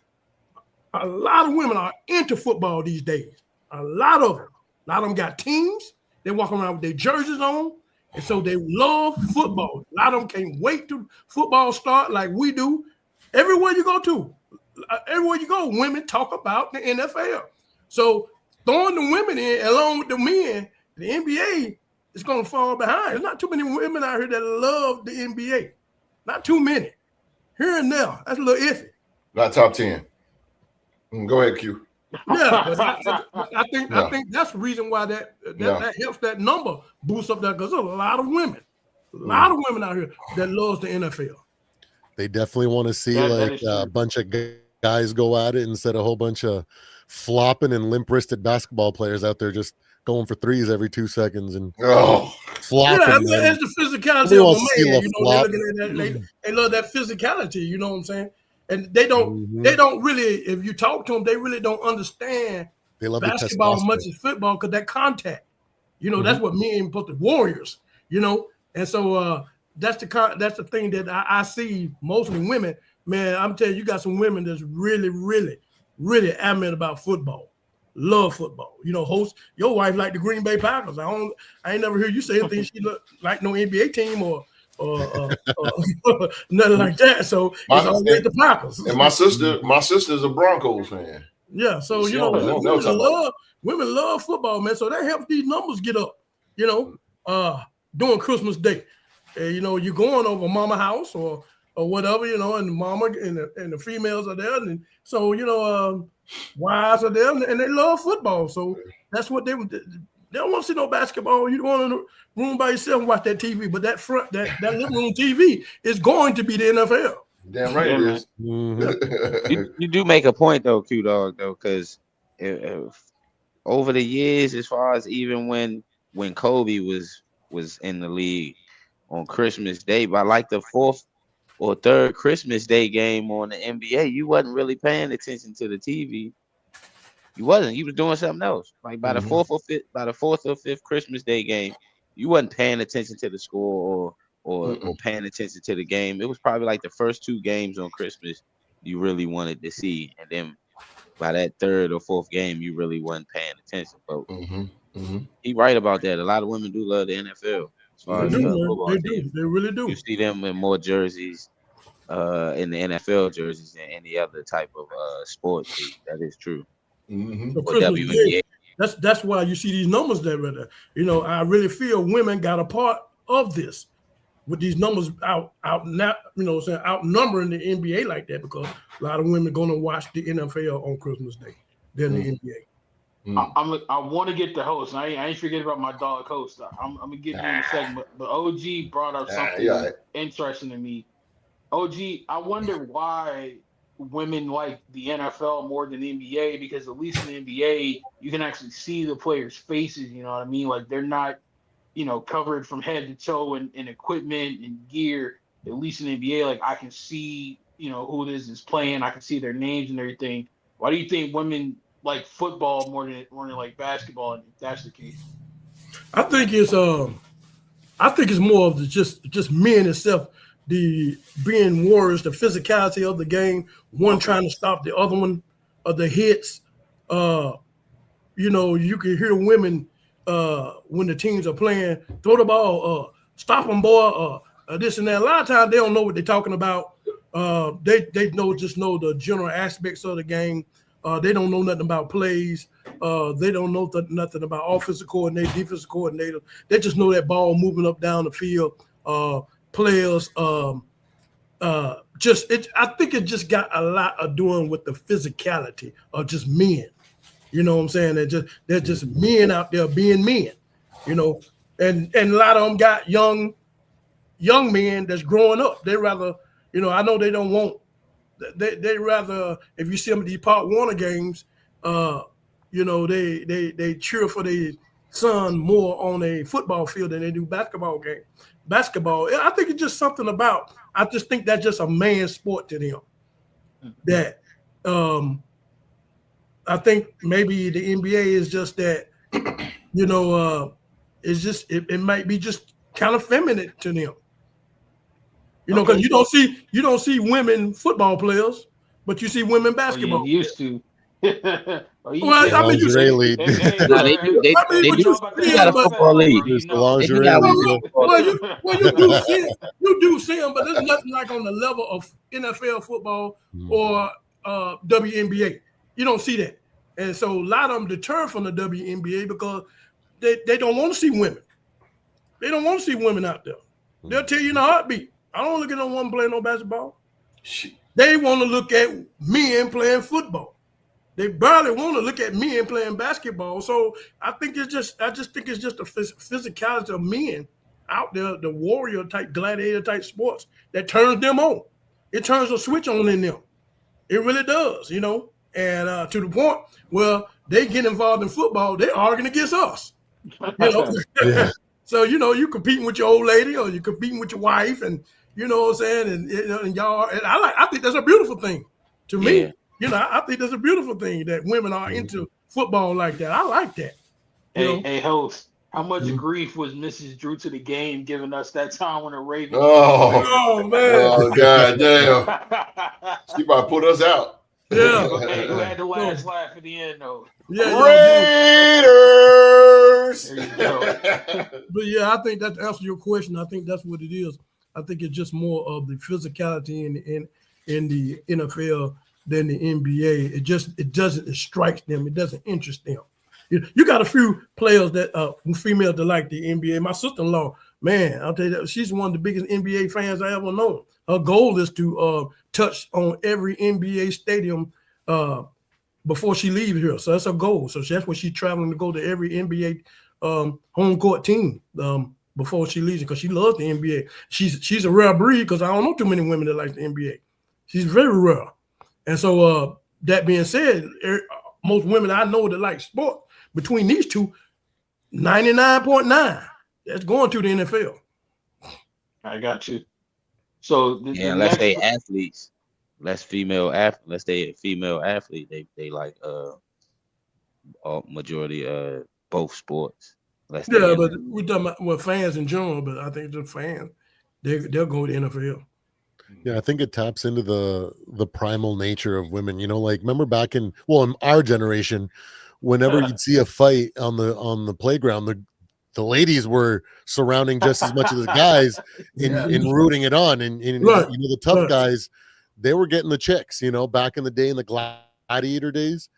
are into football these days. A lot of them got teams. They walk around with their jerseys on, and so they love football. A lot of them can't wait to football start like we do. Everywhere you go, women talk about the NFL. So throwing the women in along with the men, the NBA is going to fall behind. There's not too many women out here that love the NBA. Not too many. Here and there. That's a little iffy. Not top 10. Go ahead, Q. Yeah, but I think that's the reason why that helps that number boost up there, because there's a lot of women out here that loves the NFL. They definitely want to see a bunch of guys go at it instead of a whole bunch of flopping and limp-wristed basketball players out there just going for threes every 2 seconds and flopping. Yeah, I mean, it's the physicality of a man. They love that physicality. You know what I'm saying? And they don't really, if you talk to them, they really don't understand basketball as much as football, because that contact, that's what men put the Warriors, and so that's the thing that I see mostly women. Man, I'm telling you, got some women that's really, really, really adamant about football. Love football. You know, host your wife like the Green Bay Packers. I ain't never heard you say anything she look like no NBA team or nothing like that. So it's always the Packers. And my sister's a Broncos fan. Yeah, so you know, women love football, man. So that helps these numbers get up. You know, during Christmas Day, you know, you're going over mama house or whatever, you know, and the mama and the females are there, and so you know, wives are there, and they love football. So that's what they don't want to see no basketball. You don't want in the room by yourself and watch that TV, but that living room TV is going to be the NFL. Damn right it is. Mm-hmm. you do make a point though, Q Dog, though, because over the years, as far as even when Kobe was in the league on Christmas Day, by like the fourth or third Christmas Day game on the NBA, you wasn't really paying attention to the TV. You wasn't. You was doing something else. Like by the fourth or fifth Christmas Day game, you wasn't paying attention to the score or paying attention to the game. It was probably like the first two games on Christmas you really wanted to see, and then by that third or fourth game, you really wasn't paying attention. But he right about that. A lot of women do love the NFL. As far as football teams. They really do. You see them in more jerseys, in the NFL jerseys than any other type of sport league. That is true. So WNBA. That's why you see these numbers there. You know, I really feel women got a part of this with these numbers out now. You know, saying outnumbering the NBA like that, because a lot of women going to watch the NFL on Christmas Day than the NBA. I want to get the host. I ain't forget about my dog host. I'm gonna get you in a second, but OG brought up something interesting to me. OG, I wonder why women like the NFL more than the NBA, because at least in the NBA you can actually see the players' faces. You know what I mean? Like they're not, you know, covered from head to toe in equipment and gear. At least in the NBA, like I can see, you know, who this is playing. I can see their names and everything. Why do you think women like football more than like basketball, if that's the case? I think it's more of the just men itself, the being warriors, the physicality of the game, one trying to stop the other one, the hits. You know, you can hear women when the teams are playing, throw the ball, stop them, boy, this and that. A lot of times they don't know what they're talking about. They just know the general aspects of the game. They don't know nothing about plays. They don't know nothing about offensive coordinator, defensive coordinator. They just know that ball moving up down the field. Players, I think it just got a lot of doing with the physicality of just men. You know what I'm saying? They're just men out there being men. You know, and a lot of them got young men that's growing up. They rather, you know, I know they don't want. They rather, if you see them at these Pop Warner games, you know, they cheer for their son more on a football field than they do basketball game. Basketball, I think it's just something about. I just think that's just a man's sport to them. That I think maybe the NBA is just that, you know, it's just it might be just kind of feminine to them. You know, because you don't see women football players, but you see women basketball. You used to. Well, I mean, you lingerie league. They do got a football league. Lingerie league. You do see them, but there's nothing like on the level of NFL football or WNBA. You don't see that, and so a lot of them deter from the WNBA because they don't want to see women. They don't want to see women out there. They'll tell you in a heartbeat. I don't look at no woman playing no basketball. They want to look at men playing football. They barely want to look at men playing basketball. So I just think it's just the physicality of men out there, the warrior type, gladiator type sports that turns them on. It turns a switch on in them. It really does, you know. And to the point where they get involved in football, they're arguing against us. You know. Yeah. So, you know, you competing with your old lady or you competing with your wife, and you know what I'm saying, and you know, and y'all. And I think that's a beautiful thing to me. Yeah. You know, I think that's a beautiful thing that women are into football like that. I like that. Hey, host. How much grief was Mrs. Drew to the game giving us that time when the Ravens? Oh man. Oh god damn! She about to put us out. Yeah. Hey, who had the last No. laugh at the end though? Yeah, Raiders. There you go. but yeah, I think that to answer your question, I think that's what it is. I think it's just more of the physicality in the NFL than the NBA. It doesn't strike them. It doesn't interest them. You got a few players that females that like the NBA. My sister-in-law, man, I'll tell you that she's one of the biggest NBA fans I ever known. Her goal is to touch on every NBA stadium before she leaves here. So that's her goal. So that's what she's traveling to go to every NBA home court team before she leaves because she loves the NBA. She's a rare breed because I don't know too many women that like the NBA. She's very rare. And so that being said, most women I know that like sport, between these two, 99.9, that's going to the NFL. I got you. So let's say athletes, let's female athlete. Let's say a female athlete. They like majority both sports. But we're talking about fans in general. But I think the fans they'll go to the NFL. Yeah, I think it taps into the primal nature of women. You know, like remember back in our generation, whenever you'd see a fight on the playground, the ladies were surrounding just as much as the guys in rooting it on. And right. You know, the tough guys, they were getting the chicks, you know, back in the day in the gladiator days.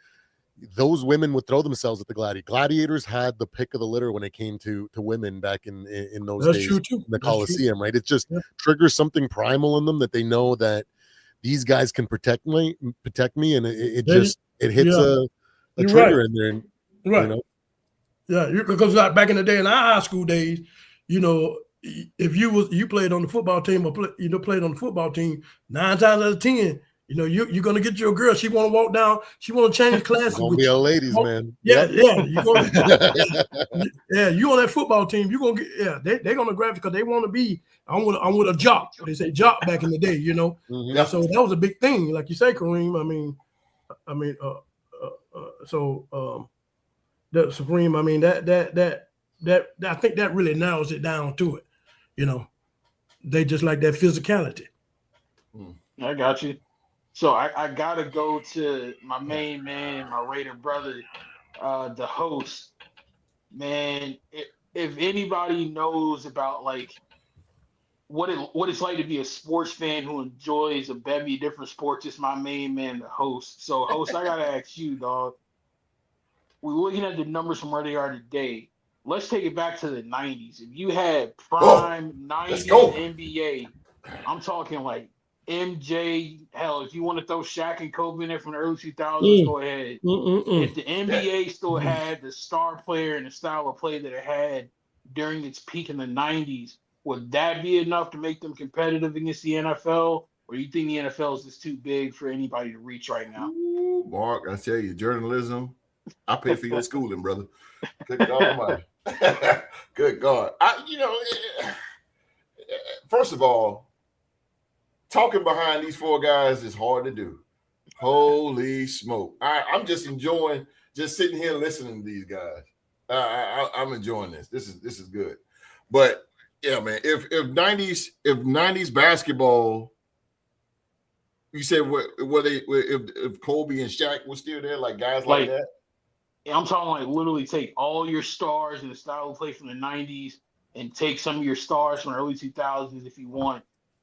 Those women would throw themselves at the gladiators had the pick of the litter when it came to women back in those That's days true too. in the Coliseum, right? It just triggers something primal in them that they know that these guys can protect me, and it hits a trigger in there, right? You know? Yeah, because like back in the day in our high school days, you know, if you played on the football team or played on the football team, 9 times out of 10. You know, you're gonna get your girl. She want to walk down. She want to change classes. Gonna be a ladies, man. Yeah. You on that football team. You gonna get they're gonna grab it because they want to be. I'm with a jock. They say jock back in the day. You know, so that was a big thing. Like you say, Kareem. That Supreme. I mean that I think that really narrows it down to it. You know, they just like that physicality. I got you. So I gotta go to my main man, my Raider brother, the host. Man, if anybody knows about like what it's like to be a sports fan who enjoys a bevy of different sports, it's my main man, the host. So host, I gotta ask you, dog. We're looking at the numbers from where they are today. Let's take it back to the 90s. If you had prime 90s NBA, I'm talking like MJ, hell, if you want to throw Shaq and Kobe in there from the early 2000s, go ahead. If the NBA still had the star player and the style of play that it had during its peak in the 90s, would that be enough to make them competitive against the NFL? Or do you think the NFL is just too big for anybody to reach right now? Ooh, Mark, I tell you, journalism, I pay for your schooling, brother. Good God Almighty. Good God. First of all, talking behind these 4 guys is hard to do. Holy smoke. I'm just enjoying just sitting here listening to these guys. I'm enjoying this. This is good. But yeah, man, if 90s basketball, you said if Kobe and Shaq were still there, like guys like that? I'm talking like literally take all your stars and the style of play from the 90s and take some of your stars from the early 2000s if you want.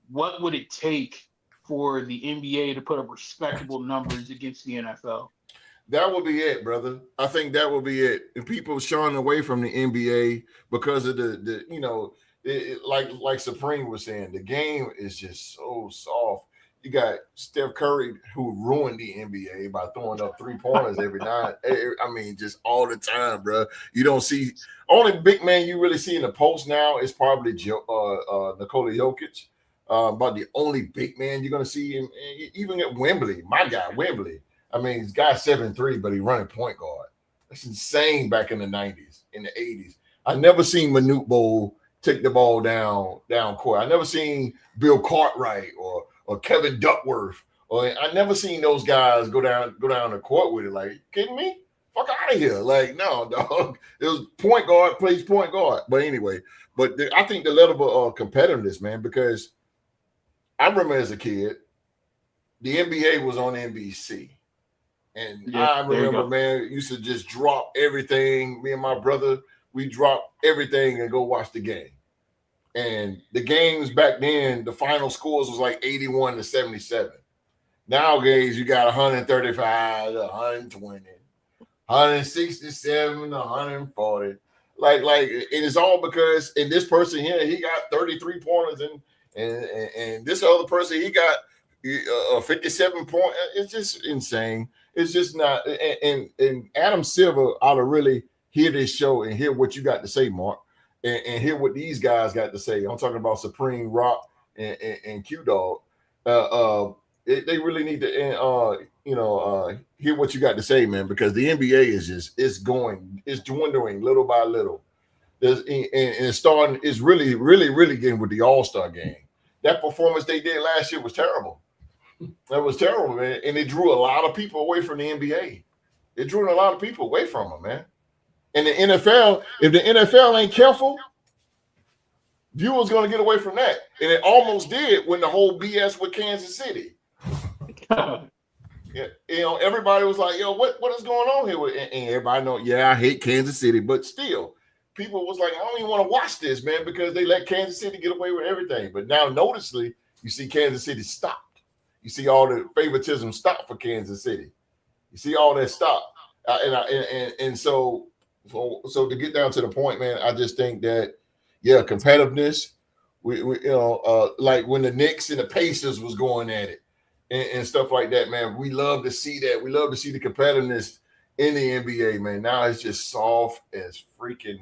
What would it take for the NBA to put up respectable numbers against the NFL? That would be it, brother. I think that would be it. And people shying away from the NBA because of the like Supreme was saying, the game is just so soft. You got Steph Curry, who ruined the NBA by throwing up 3-pointers every night. I mean, just all the time, bro. You don't see only big man you really see in the post now is probably Nikola Jokic. About the only big man you're gonna see him, even at Wembley. My guy, Wembley. I mean, he's got 7'3", but he's running point guard. That's insane back in the 90s, in the 80s. I never seen Manute Bol take the ball down court. I never seen Bill Cartwright or Kevin Duckworth, or I never seen those guys go down the court with it. Like, kidding me? fuck out of here. Like, no, dog. It was point guard plays point guard. But anyway, I think the level of competitiveness, man, because I remember as a kid, the NBA was on NBC. And Yeah, I remember, man, used to just drop everything. Me and my brother, we dropped everything and go watch the game. And the games back then, the final scores was like 81-77. Nowadays, you got 135 to 120, 167 to 140. Like, and it's all because, and this person here, he got 33 pointers, and this other person, he got 57 points. It's just insane. It's just not. And Adam Silver ought to really hear this show and hear what you got to say, Mark, and hear what these guys got to say. I'm talking about Supreme Rock and Q Dog. They really need to, hear what you got to say, man, because the NBA is it's dwindling little by little. It's really, really, really getting with the All-Star game. That performance they did last year was terrible. That was terrible, man. And it drew a lot of people away from the NBA. It drew a lot of people away from them, man. And the NFL, if the NFL ain't careful, viewers going to get away from that. And it almost did when the whole BS with Kansas City. Yeah, everybody was like, "Yo, what is going on here?" And everybody know, I hate Kansas City, but still, people was like, "I don't even want to watch this, man," because they let Kansas City get away with everything. But now, noticeably, you see Kansas City stopped. You see all the favoritism stop for Kansas City. You see all that stop, so to get down to the point, man, I just think that competitiveness. We like when the Knicks and the Pacers was going at it. And stuff like that, man. We love to see that. We love to see the competitiveness in the NBA, man. Now it's just soft as freaking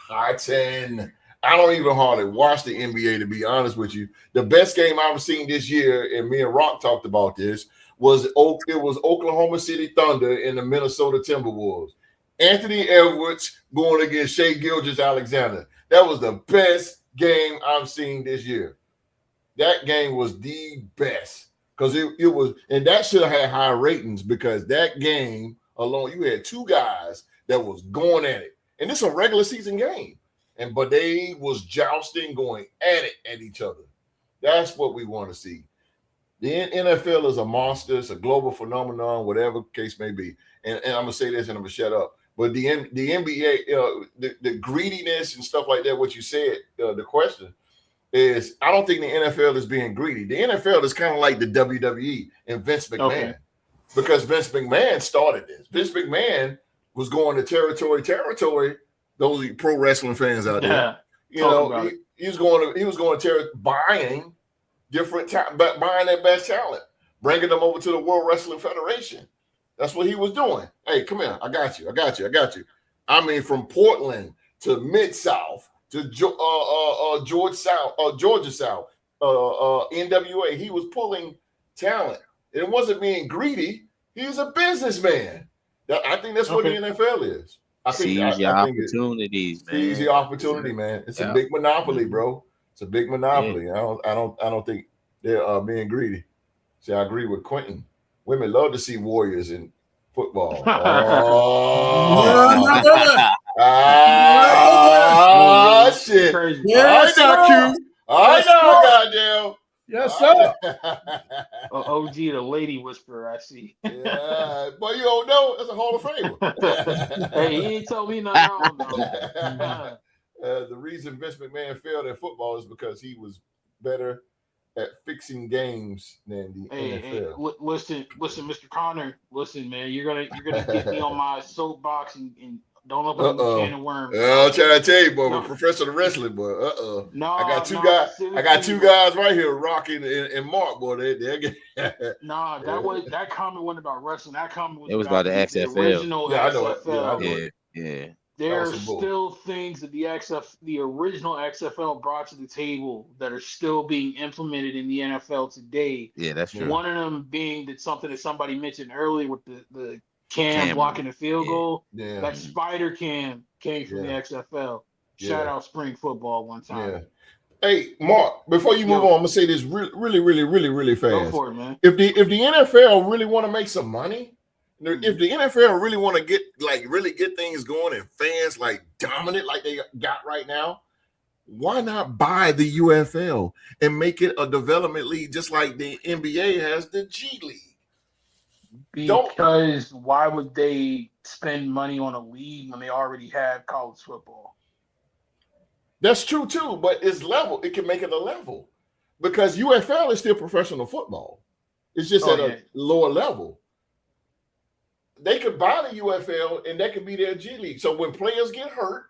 cotton. I don't even hardly watch the NBA, to be honest with you. The best game I've seen this year, and me and Rock talked about this, was Oklahoma City Thunder and the Minnesota Timberwolves. Anthony Edwards going against Shai Gilgeous-Alexander. That was the best game I've seen this year. That game was the best. Because it was, and that should have had high ratings because that game alone, you had two guys that was going at it. And this is a regular season game. But they was jousting, going at each other. That's what we want to see. The NFL is a monster. It's a global phenomenon, whatever case may be. And I'm going to say this and I'm going to shut up. But the NBA, the greediness and stuff like that, what you said, the question, is I don't think the NFL is being greedy. The NFL is kind of like the WWE and Vince McMahon because Vince McMahon started this. Vince McMahon was going to territory. Those pro wrestling fans out there, he was going to buying different buying their best talent, bringing them over to the World Wrestling Federation. That's what he was doing. Hey, come here, I got you. I mean, from Portland to Mid-South. To Georgia South, NWA, he was pulling talent. It wasn't being greedy. He was a businessman. I think that's what the NFL is. Seize your opportunities, man. Seize your opportunity, man. It's a big monopoly, bro. It's a big monopoly. Yeah. I don't think they're being greedy. See, I agree with Quentin. Women love to see warriors in football. Shit. Yes, I know, goddamn. Yes, sir. OG, the lady whisperer, I see. Yeah, but you don't know. That's a Hall of Famer. Hey, he ain't told me nothing. I don't know. The reason Vince McMahon failed at football is because he was better at fixing games than the NFL. Hey, listen, Mr. Connor. Listen, man, you're gonna get me on my soapbox and don't open up a can of worms. I'm trying to tell you, boy, I'm a professor of wrestling, boy. No, I got two guys right here, Rocky and Mark, boy. That comment wasn't about wrestling. That comment was about the XFL. The original I know XFL. it. Yeah. There are still things that the original XFL brought to the table that are still being implemented in the NFL today. Yeah, that's true. One of them being something that somebody mentioned earlier with the cam blocking the field goal. Yeah. That spider cam came from the XFL. Shout out spring football one time. Yeah. Hey, Mark, before you move on, I'm gonna say this really fast. Go for it, man. If the NFL really want to make some money, If the NFL really want to get things going and fans like dominant like they got right now, why not buy the UFL and make it a development league just like the NBA has the G League? Because why would they spend money on a league when they already have college football? That's true too, but it's level. It can make it a level because UFL is still professional football. It's just at a lower level. They could buy the UFL and that could be their G League. So when players get hurt,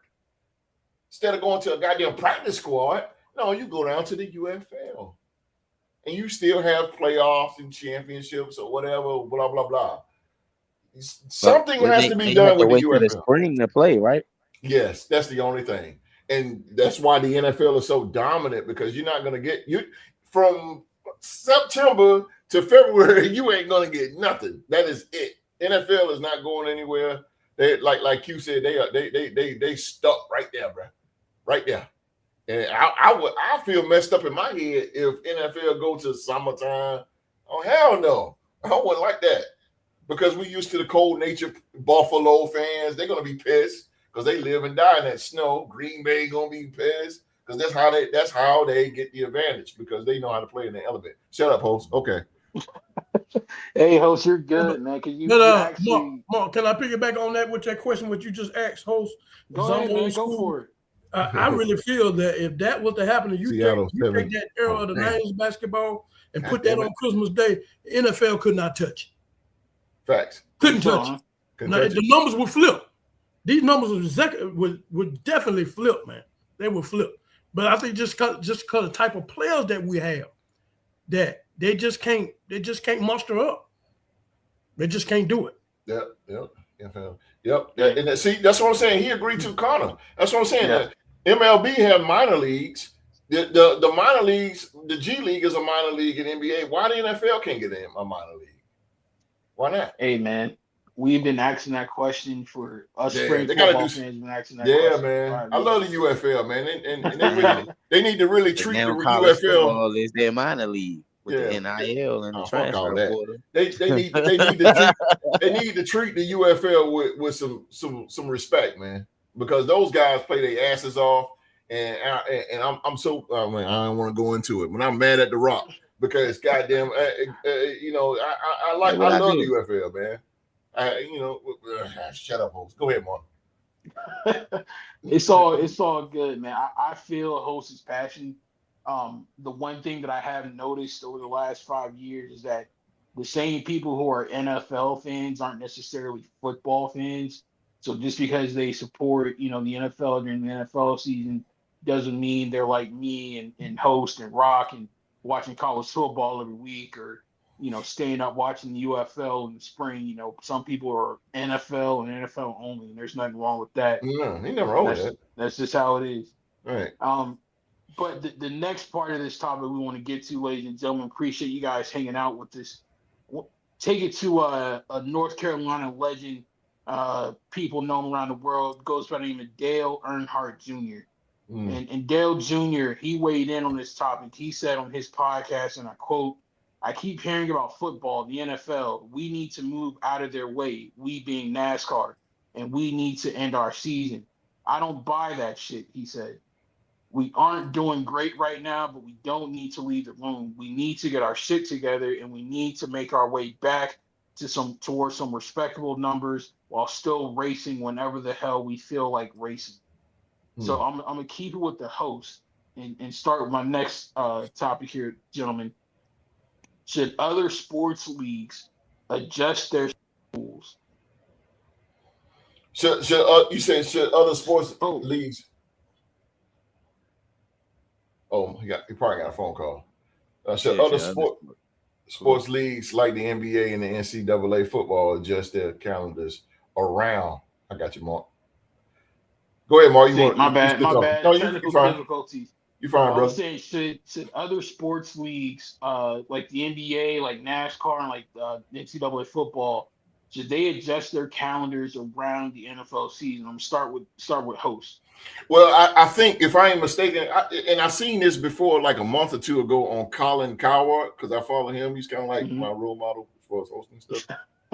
instead of going to a goddamn practice squad, no, you go down to the UFL. And you still have playoffs and championships or whatever, blah, blah, blah. Something has to be done with the UFL. The spring to play, right? Yes, that's the only thing. And that's why the NFL is so dominant, because you're not going to get from September to February, you ain't going to get nothing. That is it. NFL is not going anywhere. They like you said, they stuck right there, bro. Right there. And I feel messed up in my head if NFL go to summertime. Oh, hell no. I wouldn't like that. Because we used to the cold nature Buffalo fans. They're gonna be pissed because they live and die in that snow. Green Bay gonna be pissed because that's how they get the advantage, because they know how to play in the element. Shut up, host. Okay. Hey, host, you're good, man. Cause Mark, can I piggyback on that with that question what you just asked, host? Go ahead, man. Go for it. I really feel that if that was to happen, you take that era of the 90s basketball and put that on Christmas Day, the NFL could not touch it. Facts. Couldn't touch it. The numbers would flip. These numbers would definitely flip, man. They would flip. But I think just because the type of players that we have, that they just can't muster up. They just can't do it. Yep. And see, that's what I'm saying. He agreed to Connor. That's what I'm saying. Yeah. MLB have minor leagues. The minor leagues, the G League is a minor league in NBA. Why the NFL can't get in a minor league? Why not? Hey, man, we've been asking that question for us. Yeah, they gotta do. Been asking that question, man. I love the UFL, man, and they need to really treat the UFL is their minor league. With the NIL and the transfer portal. They need to treat the UFL with some respect, man, because those guys play their asses off, and I'm so I don't want to go into it, but I'm mad at The Rock because goddamn, I love the UFL, man. Shut up, host. Go ahead, Mark. It's all good, man. I feel host's passion. The one thing that I have noticed over the last 5 years is that the same people who are NFL fans aren't necessarily football fans. So just because they support, the NFL during the NFL season doesn't mean they're like me and host and rock and watching college football every week, or, staying up watching the UFL in the spring. Some people are NFL and NFL only, and there's nothing wrong with that. No, ain't nothing wrong with that. That's just how it is. All right. But the next part of this topic we want to get to, ladies and gentlemen, appreciate you guys hanging out with us. Take it to a North Carolina legend, people known around the world, goes by the name of Dale Earnhardt Jr. And Dale Jr., he weighed in on this topic. He said on his podcast, and I quote, "I keep hearing about football, the NFL. We need to move out of their way, we being NASCAR, and we need to end our season. I don't buy that shit," he said. "We aren't doing great right now, but we don't need to leave the room. We need to get our shit together, and we need to make our way back towards some respectable numbers while still racing whenever the hell we feel like racing." So I'm gonna keep it with the host and start with my next topic here, gentlemen. Should other sports leagues adjust their rules? Should other sports leagues? Oh, he probably got a phone call. Should other sports leagues like the NBA and the NCAA football adjust their calendars around? I got you, Mark. Go ahead, Mark. My bad. No, you're fine. Difficulties. You're fine, bro. I was saying, should other sports leagues, like the NBA, like NASCAR, and like NCAA football, should they adjust their calendars around the NFL season? I'm gonna start with host. Well, I think, if I ain't mistaken, and I seen this before, like a month or two ago on Colin Coward, because I follow him. He's kind of like my role model as far as hosting stuff.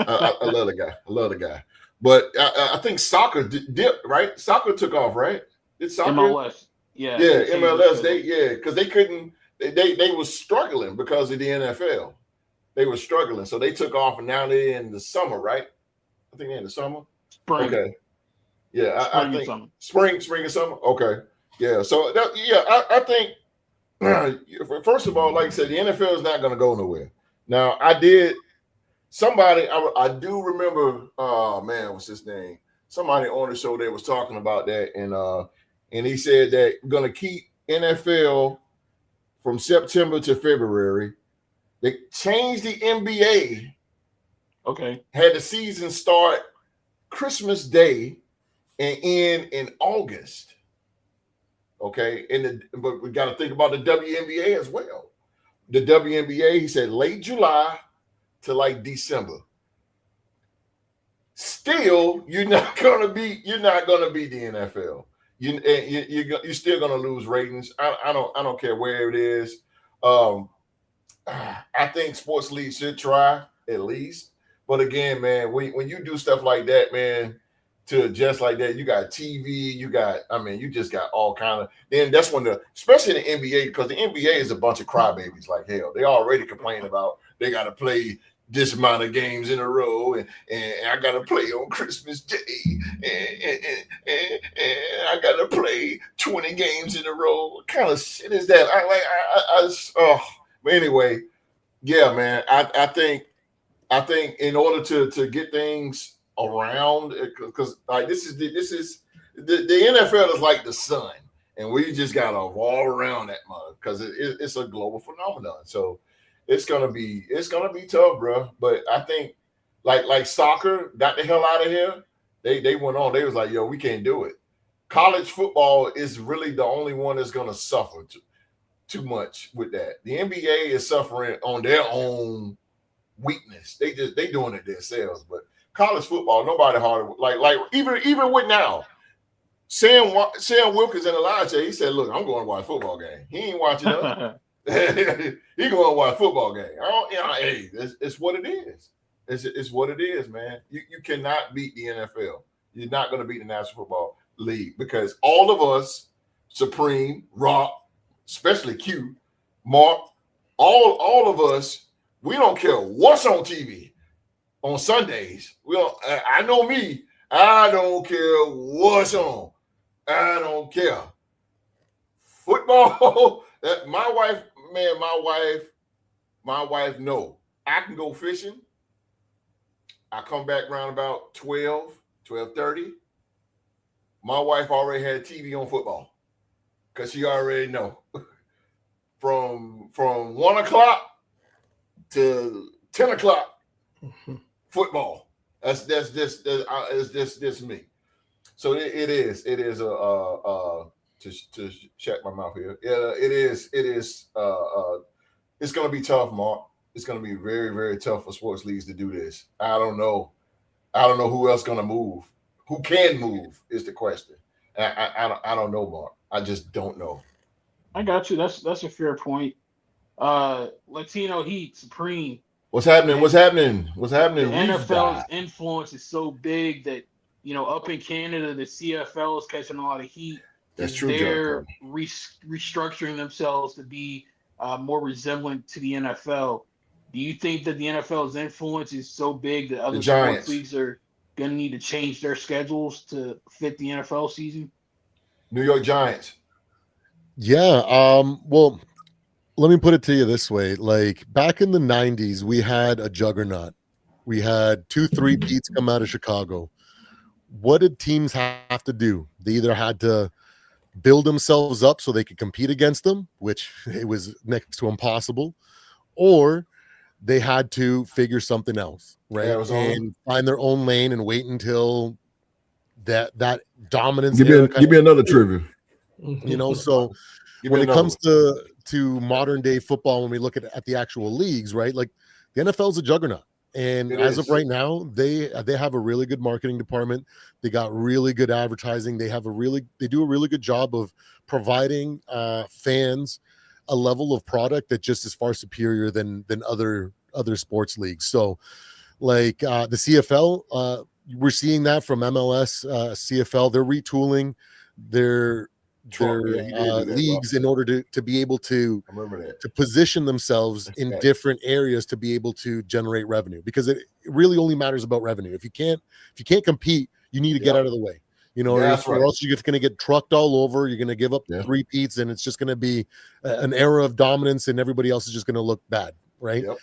I love the guy. I love the guy. But I think soccer dipped, right? Soccer took off, right? Did soccer? MLS. Yeah. Yeah, changed the MLS. schedule. Because they couldn't. They were struggling because of the NFL. They were struggling, so they took off, and now they're in the summer, right? I think they're in the summer. Spring. Okay. Yeah, Spring I and think summer. spring and summer. Okay. Yeah. So I think first of all, like I said, the NFL is not going to go nowhere. Now, I do remember. Oh man, what's his name? Somebody on the show that was talking about that, and he said that we're going to keep NFL from September to February. They changed the NBA. Okay. Had the season start Christmas Day and end in August. Okay, but we got to think about the WNBA as well. The WNBA, he said, late July to like December. Still, you're not gonna beat the NFL. You're still gonna lose ratings. I don't care where it is. I think sports leagues should try at least. But again, man, when you do stuff like that, man, to adjust like that, you got TV, you just got all kind of. Then that's when especially the NBA, because the NBA is a bunch of crybabies like hell. They already complain about they got to play this amount of games in a row, and I got to play on Christmas Day, and I got to play 20 games in a row. What kind of shit is that? But anyway, yeah, man, I think in order to get things around, because like this is the NFL is like the sun, and we just gotta evolve around that mother because it's a global phenomenon. So it's gonna be tough, bro. But I think like soccer got the hell out of here. They went on. They was like, yo, we can't do it. College football is really the only one that's gonna suffer too much with that. The NBA is suffering on their own weakness. They doing it themselves. But college football, nobody harder. Like even with now, Sam Wilkins and Elijah, he said, "Look, I'm going to watch a football game." He ain't watching us. He going to watch a football game. Hey, it's what it is. It's what it is, man. You cannot beat the NFL. You're not going to beat the National Football League because all of us, Supreme, Rock, especially Q, Mark, all of us, we don't care what's on TV on Sundays. I know me. I don't care what's on. I don't care. Football. My wife. No, I can go fishing. I come back around about 12:30. My wife already had TV on football because she already know from 1 o'clock to 10 o'clock football. That's just me. So it is to check my mouth here. Yeah, it is. It's going to be tough, Mark. It's going to be very, very tough for sports leagues to do this. I don't know who else going to move. Who can move is the question. I don't know, Mark. I just don't know. I got you. That's a fair point. Latino Heat Supreme. What's happening? The NFL's influence is so big that up in Canada, the CFL is catching a lot of heat. That's true. They're restructuring themselves to be more resemblant to the NFL. Do you think that the NFL's influence is so big that other sports leagues are going to need to change their schedules to fit the NFL season? New York Giants. Yeah. Well, let me put it to you this way. Like back in the 90s, we had a juggernaut. We had 2-3 beats come out of Chicago. What did teams have to do? They either had to build themselves up so they could compete against them, which it was next to impossible, or they had to figure something else, right? And find their own lane and wait until that dominance. Give me another trivia. So when it comes to modern day football, when we look at the actual leagues, right? Like the NFL is a juggernaut. And as of right now, they have a really good marketing department. They got really good advertising. They do a really good job of providing fans a level of product that just is far superior than other sports leagues. So like the CFL. We're seeing that from MLS, CFL. They're retooling their Trump, yeah, he did do that, leagues in order to be able to I remember that. position themselves That's in facts. different areas to be able to generate revenue, because it really only matters about revenue. If you can't compete, you need to get out of the way. You know, That's or right. else you're just going to get trucked all over. You're going to give up Yeah. three-peats, and it's just going to be an era of dominance, and everybody else is just going to look bad, right? Yep.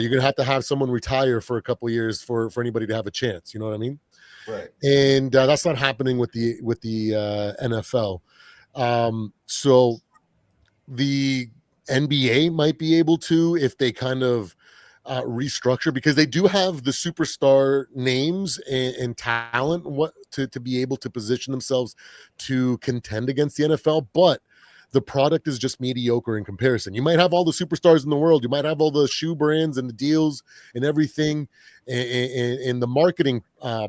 You're going to have someone retire for a couple of years for anybody to have a chance. You know what I mean? Right. And that's not happening with the NFL. So the NBA might be able to, if they kind of restructure, because they do have the superstar names and talent to be able to position themselves to contend against the NFL, but the product is just mediocre in comparison. You might have all the superstars in the world, you might have all the shoe brands and the deals and everything, and the marketing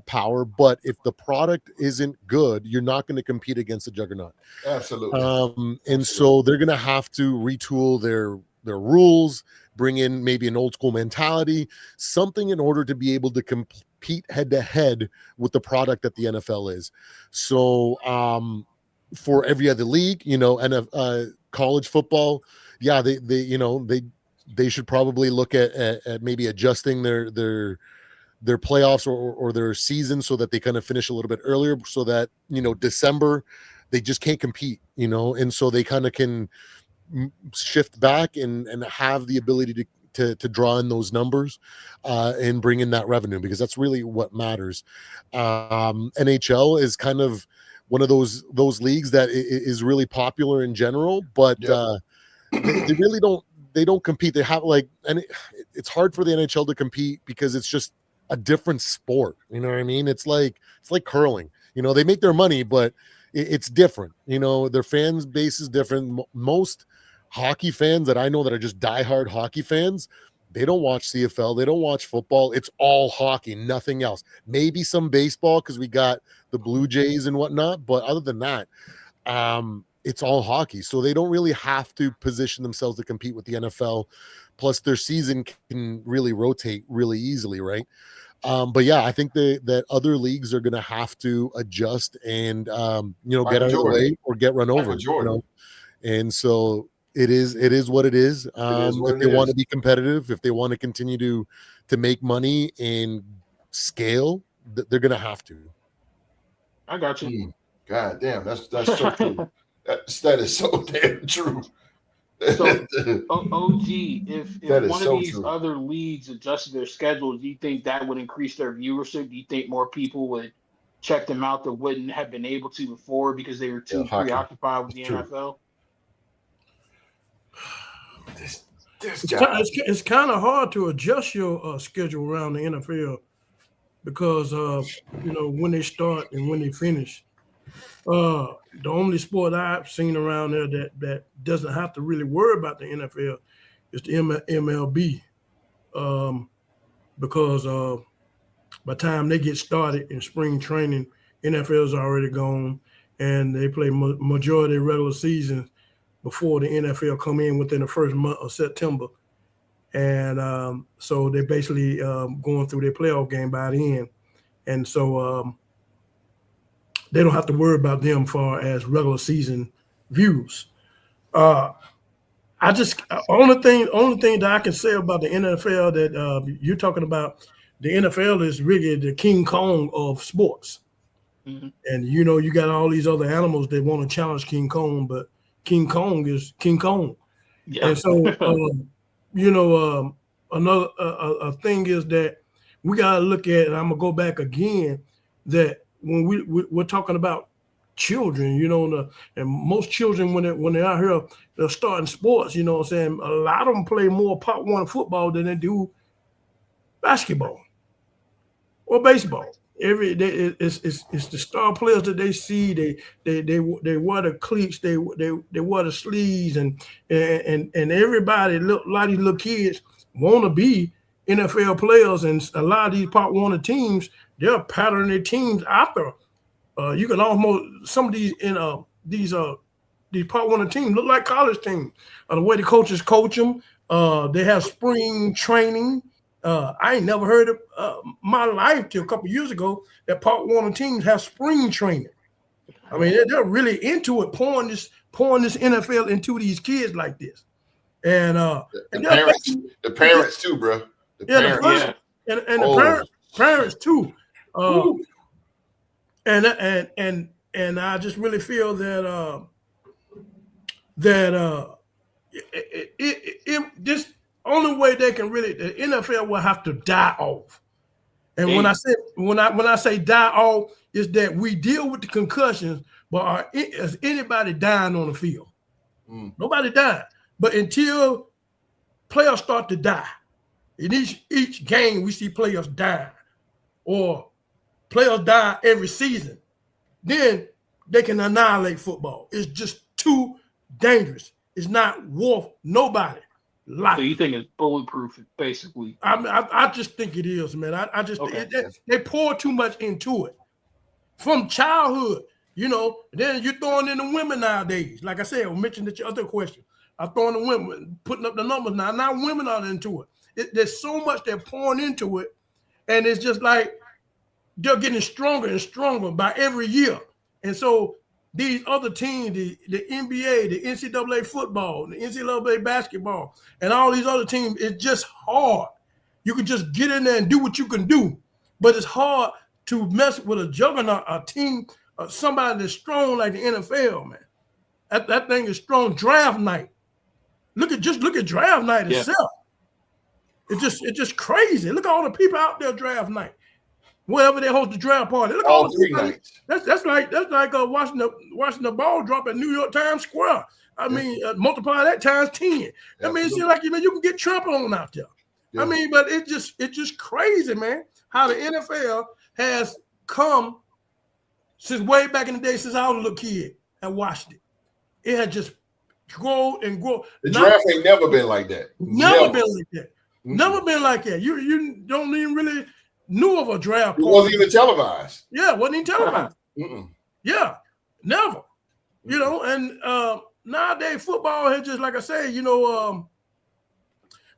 power, but if the product isn't good, you're not going to compete against a juggernaut. Absolutely. And so they're going to have to retool their rules, bring in maybe an old school mentality, something in order to be able to compete head to head with the product that the NFL is. So for every other league, you know, and college football, yeah, they should probably look at maybe adjusting their playoffs or their season so that they kind of finish a little bit earlier, so that, you know, December they just can't compete, you know, and so they kind of can shift back and have the ability to draw in those numbers and bring in that revenue, because that's really what matters. NHL is kind of one of those leagues that is really popular in general, but they really don't compete. They have it's hard for the NHL to compete because it's just a different sport. You know what I mean? It's like curling. You know, they make their money, but it's different. You know, their fans base is different. Most hockey fans that I know that are just diehard hockey fans, they don't watch CFL, they don't watch football. It's all hockey, nothing else. Maybe some baseball because we got the Blue Jays and whatnot, but other than that, it's all hockey. So they don't really have to position themselves to compete with the NFL. Plus, their season can really rotate really easily, right? But yeah, I think that other leagues are going to have to adjust and get out of the way or get run over. You know? And so it is what it is. If they want to be competitive, if they want to continue to make money and scale, they're going to have to. I got you. God damn, that's so true. That is so damn true. So, OG, if one of these other leagues adjusted their schedule, do you think that would increase their viewership? Do you think more people would check them out that wouldn't have been able to before because they were too preoccupied with the NFL? It's kind of hard to adjust your schedule around the NFL because when they start and when they finish. The only sport I've seen around there that doesn't have to really worry about the NFL is the MLB, because by the time they get started in spring training, NFL's already gone, and they play majority of regular season before the NFL come in within the first month of September, and so they're basically going through their playoff game by the end, and so. They don't have to worry about them far as regular season views. Only thing that I can say about the NFL that you're talking about, the NFL is really the King Kong of sports. Mm-hmm. And you got all these other animals that want to challenge King Kong, but King Kong is King Kong. Yeah. And so another thing is that we gotta look at, and I'm gonna go back again, that when we're talking about children, and most children when they're out here, they're starting sports, you know what I'm saying? A lot of them play more Part 1 football than they do basketball or baseball. It's the star players that they see. They wear the cleats, they wear the sleeves, and everybody, a lot of these little kids want to be NFL players, and a lot of these Part 1 teams, they're patterning their teams after. You can almost, some of these these Part 1 teams look like college teams. The way the coaches coach them, they have spring training. I ain't never heard of my life till a couple years ago that Park Warner teams have spring training. I mean, they're really into it, pouring this NFL into these kids like this. And the parents too, bro. The parents. And the parents too. And I just really feel that this only way they can really, the NFL will have to die off. And when I say die off, is that we deal with the concussions, but is anybody dying on the field? Nobody dying. But until players start to die, in each game we see players die, or players die every season, then they can annihilate football. It's just too dangerous. It's not worth nobody life. So you think it's bulletproof, basically? I just think it is, man. I just they pour too much into it from childhood. You know, then you're throwing in the women nowadays. Like I said, I mentioned that your other question. I'm throwing the women, putting up the numbers now. Now women are into it. There's so much they're pouring into it, and it's just like they're getting stronger and stronger by every year. And so these other teams, the NBA, the NCAA football, the NCAA basketball, and all these other teams, it's just hard. You can just get in there and do what you can do, but it's hard to mess with a juggernaut, a team, somebody that's strong like the NFL, man. That thing is strong. Draft night. Look at draft night itself. It's just crazy. Look at all the people out there draft night. Wherever they host the draft party. Look all 3 nights. That's like watching the ball drop at New York Times Square. I mean, multiply that times 10. I mean, it seems like you can get trampled on out there. Yeah. I mean, but it's just crazy, man, how the NFL has come since way back in the day, since I was a little kid and watched it. It had just grown and grown. The draft ain't never been like that. Never been like that. Mm-hmm. Never been like that. You don't even really knew of a draft. It wasn't even televised. Yeah, it wasn't even televised. Yeah, never. You know, and nowadays football has just, like I say, you know,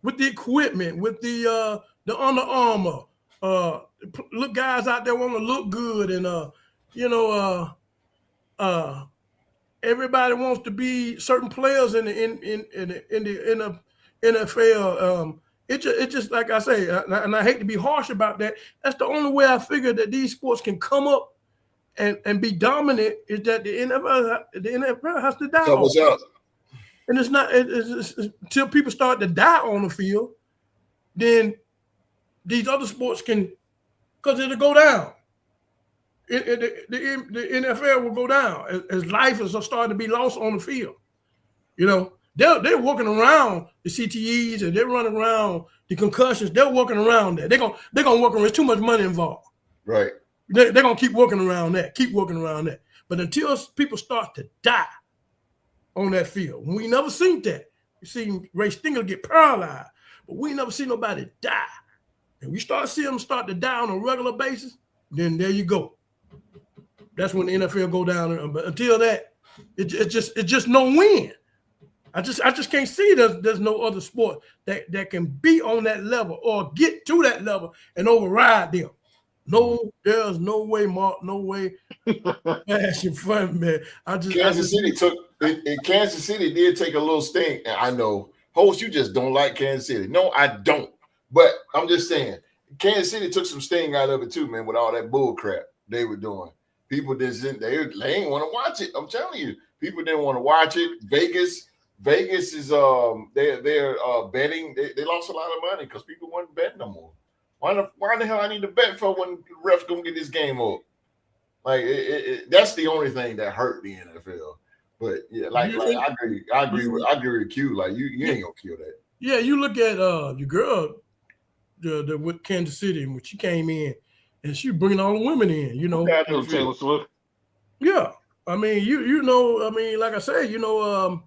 with the equipment, with the Under Armour, look, guys out there want to look good, and you know, everybody wants to be certain players in the NFL. It just like I say, and I hate to be harsh about that. That's the only way I figure that these sports can come up and be dominant, is that the NFL has to die. So what's up? And it's not it's until people start to die on the field, then these other sports can, because it'll go down. The NFL will go down as life is starting to be lost on the field. You know, they're working around the CTEs, and they're running around the concussions. They're working around that. They're gonna work around. There's too much money involved. Right. They're gonna keep working around that. But until people start to die on that field, we never seen that. We seen Ray Stinger get paralyzed, but we never seen nobody die. And we start seeing them start to die on a regular basis, then there you go. That's when the NFL go down. But until that, it's just no win. I just can't see there's no other sport that can be on that level or get to that level and override them. No, there's no way, Mark. No way. Fashion fun, man. Kansas City did take a little sting. I know, host, you just don't like Kansas City. No, I don't. But I'm just saying, Kansas City took some sting out of it too, man, with all that bull crap they were doing. People didn't. They ain't want to watch it. I'm telling you, people didn't want to watch it. Vegas is they're betting. They lost a lot of money because people weren't betting no more. Why the hell I need to bet for when refs gonna get this game up? Like that's the only thing that hurt the NFL. But yeah, like I agree with Q. Like you ain't gonna kill that. Yeah, you look at your girl, the with Kansas City, when she came in, and she bringing all the women in. You know, Taylor Swift. Yeah, I mean, you know, I mean, like I say, you know,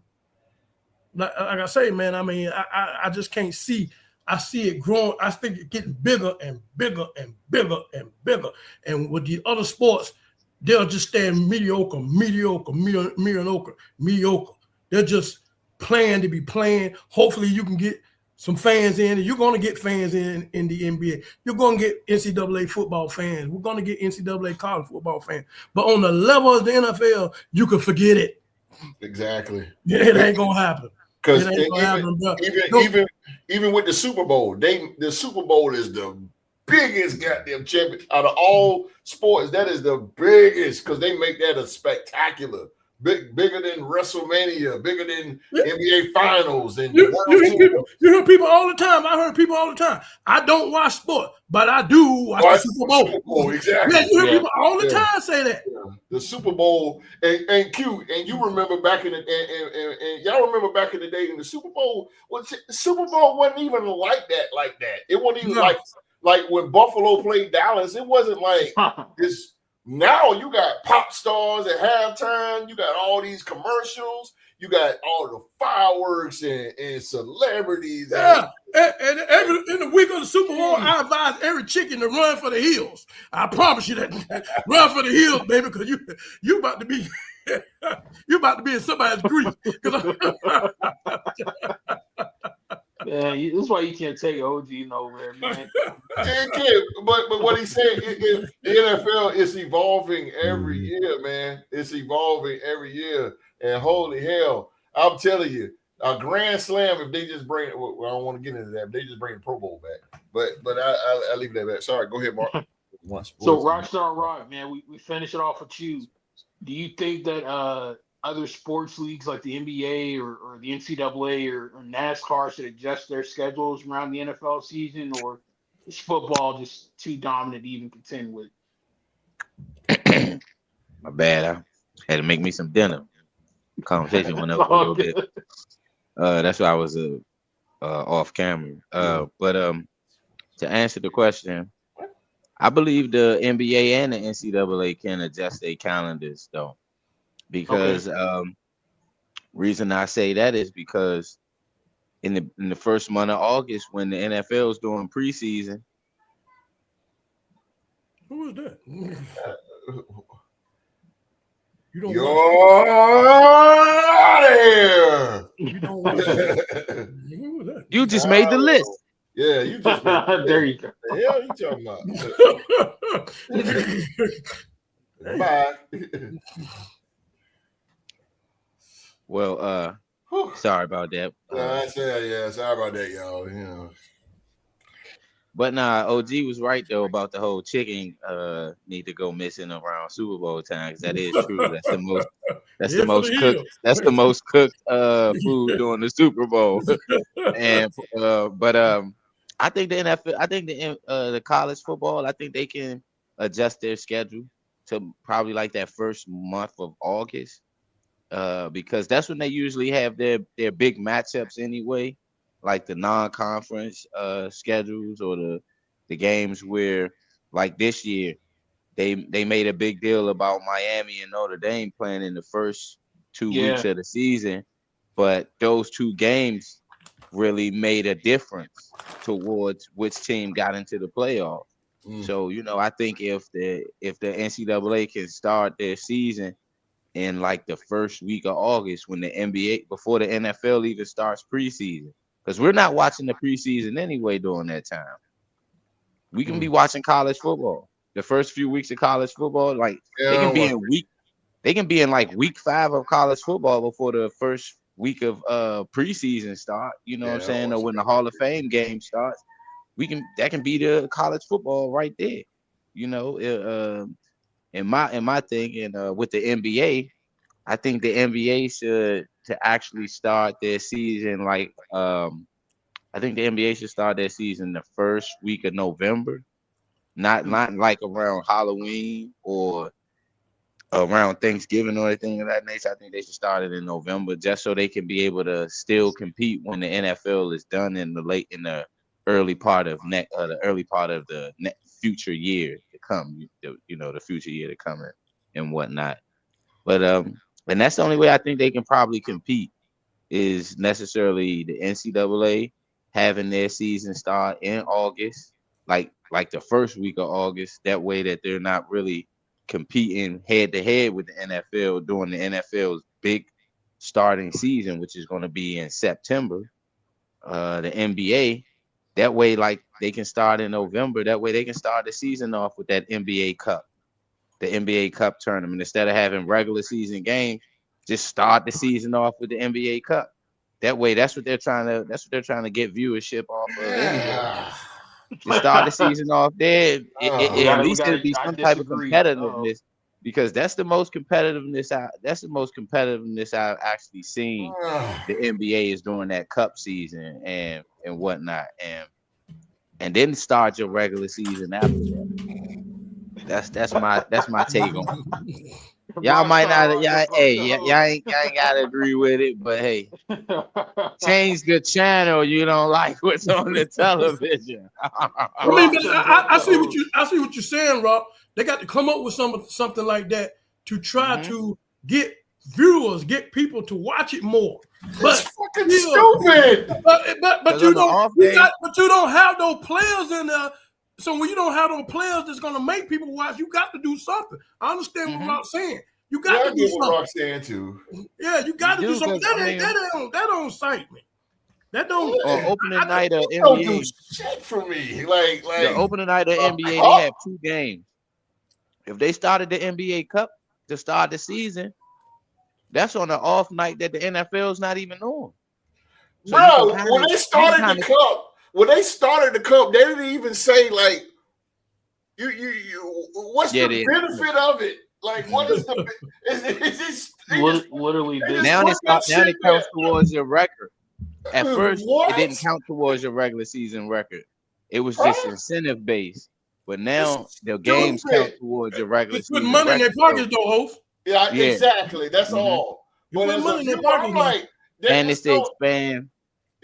like I say, man, I mean, I just can't see. I see it growing. I think it's getting bigger and bigger and bigger and bigger. And with the other sports, they'll just stay mediocre. They're just playing to be playing. Hopefully, you can get some fans in, and you're going to get fans in the NBA. You're going to get NCAA football fans. We're going to get NCAA college football fans. But on the level of the NFL, you can forget it. Exactly. It ain't going to happen. Because It ain't going to happen, bro. Even with the Super Bowl, the Super Bowl is the biggest goddamn champion out of all sports. That is the biggest because they make that a spectacular. Bigger than WrestleMania, bigger than NBA Finals, and you hear people all the time. I heard people all the time. I don't watch sport, but I do watch the Super Bowl. Super Bowl, exactly. Yeah, you hear people all the time say that. Yeah. The Super Bowl and Q, and you remember back in the and y'all remember back in the day in the Super Bowl. The Super Bowl wasn't even like that. It wasn't even like when Buffalo played Dallas. It wasn't like this. Now you got pop stars at halftime. You got all these commercials. You got all the fireworks and celebrities. Yeah, and in the week of the Super Bowl, I advise every chicken to run for the hills. I promise you that. Run for the hills, baby, because you about to be you about to be in somebody's grease. Yeah, this is why you can't take OG nowhere, man. But what he said, the NFL is evolving every year, man. It's evolving every year, and holy hell, I'm telling you, a grand slam if they just bring it. Well, I don't want to get into that. If they just bring the Pro Bowl back, but I leave that back. Sorry, go ahead, Mark. So Rockstar Rock, man, we finish it off with you. Do you think that other sports leagues like the NBA or the NCAA or NASCAR should adjust their schedules around the NFL season, or is football just too dominant to even contend with? My bad. I had to make me some dinner. Conversation went up a little bit. That's why I was off camera. But to answer the question, I believe the NBA and the NCAA can adjust their calendars though. Because reason I say that is because in the first month of August, when the NFL is doing preseason. Who is that? You're out of here. You don't watch that. Who was that? You just made the list. Yeah, you just made the list. There you go. The hell you talking about? Bye. Well, sorry about that. Sorry about that, y'all. You know. But nah, OG was right though about the whole chicken need to go missing around Super Bowl time. That is true. That's the most. That's the most cooked. That's the most cooked food during the Super Bowl. And I think the NFL. I think the college football. I think they can adjust their schedule to probably like that first month of August. Because that's when they usually have their big matchups anyway, like the non-conference schedules or the games where, like this year, they made a big deal about Miami and Notre Dame playing in the first 2 weeks of the season, but those two games really made a difference towards which team got into the playoff. So I think if the NCAA can start their season in like the first week of August when the NBA, before the NFL even starts preseason, because we're not watching the preseason anyway during that time. We can be watching college football. The first few weeks of college football, like they can be in like week 5 of college football before the first week of preseason start. You know what I'm saying? Or when the Hall of Fame game starts, that can be the college football right there. In my thing, and with the NBA, I think the NBA should to actually start their season like I think the NBA should start their season the first week of November, not like around Halloween or around Thanksgiving or anything of that nature. I think they should start it in November just so they can be able to still compete when the NFL is done in the early part of the future year to come, the future year to come and whatnot. But and that's the only way I think they can probably compete is necessarily the NCAA having their season start in August, like the first week of August. That way that they're not really competing head to head with the NFL during the NFL's big starting season, which is going to be in September. the NBA. That way, like they can start in November. That way, they can start the season off with that NBA Cup, the NBA Cup tournament. Instead of having regular season games, just start the season off with the NBA Cup. That way, that's what they're trying to. That's what they're trying to get viewership off of anyway. Just start the season off there. At least it'll be some type of competitiveness, because that's the most competitiveness. That's the most competitiveness I've actually seen. The NBA is during that Cup season and whatnot, and then start your regular season after that. That's my take on it. Y'all might not, y'all ain't gotta agree with it, but hey, change the channel. You don't like what's on the television. I mean, but I see what you're saying, Rob. They got to come up with something like that to try to get viewers, get people to watch it more. But it's fucking stupid. But you don't have those players in there. So when you don't have those players that's gonna make people watch, you got to do something. I understand what Rock's saying. You got to do something. What Rock's saying too. Yeah, you got to do something. That don't excite me. That don't. Opening night of NBA. Don't do shit for me. Like the opening night of NBA, they have 2 games. If they started the NBA Cup to start the season, that's on an off night that the NFL's not even on. So bro, when they started the Cup. When they started the Cup, they didn't even say like, what's the benefit of it? Like, what is the? What are we doing? Now it counts towards your record. At first, it didn't count towards your regular season record. It was just incentive based. But now the games count towards your regular season. Put money in their pockets, though, host. Yeah, exactly. That's all. But put money in their pockets, like, and it's to expand.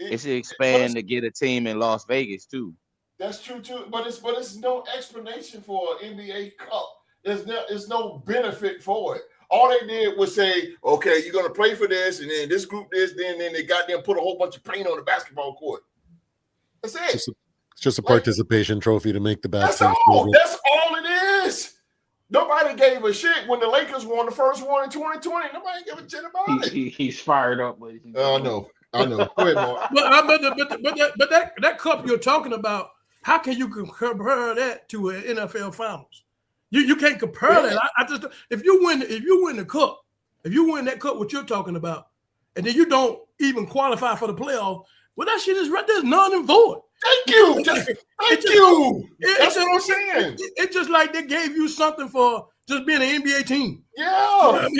It's to expand to get a team in Las Vegas too. That's true too, but it's no explanation for an NBA Cup. There's no benefit for it. All they did was say, okay, you're gonna play for this, and then this group this, then they got them put a whole bunch of paint on the basketball court. That's it. It's just a participation trophy to make the basketball. That's all it is. Nobody gave a shit when the Lakers won the first one in 2020. Nobody gave a shit about it. He's fired up, ladies and gentlemen. I know. Go ahead, Mark. But that cup you're talking about, how can you compare that to an NFL Finals? You can't compare that. I just if you win the cup, if you win that cup, what you're talking about, and then you don't even qualify for the playoff, well, that shit is right there, none and void. Thank you. Thank you. That's what I'm saying. It's just like they gave you something for just being an NBA team. Yeah. And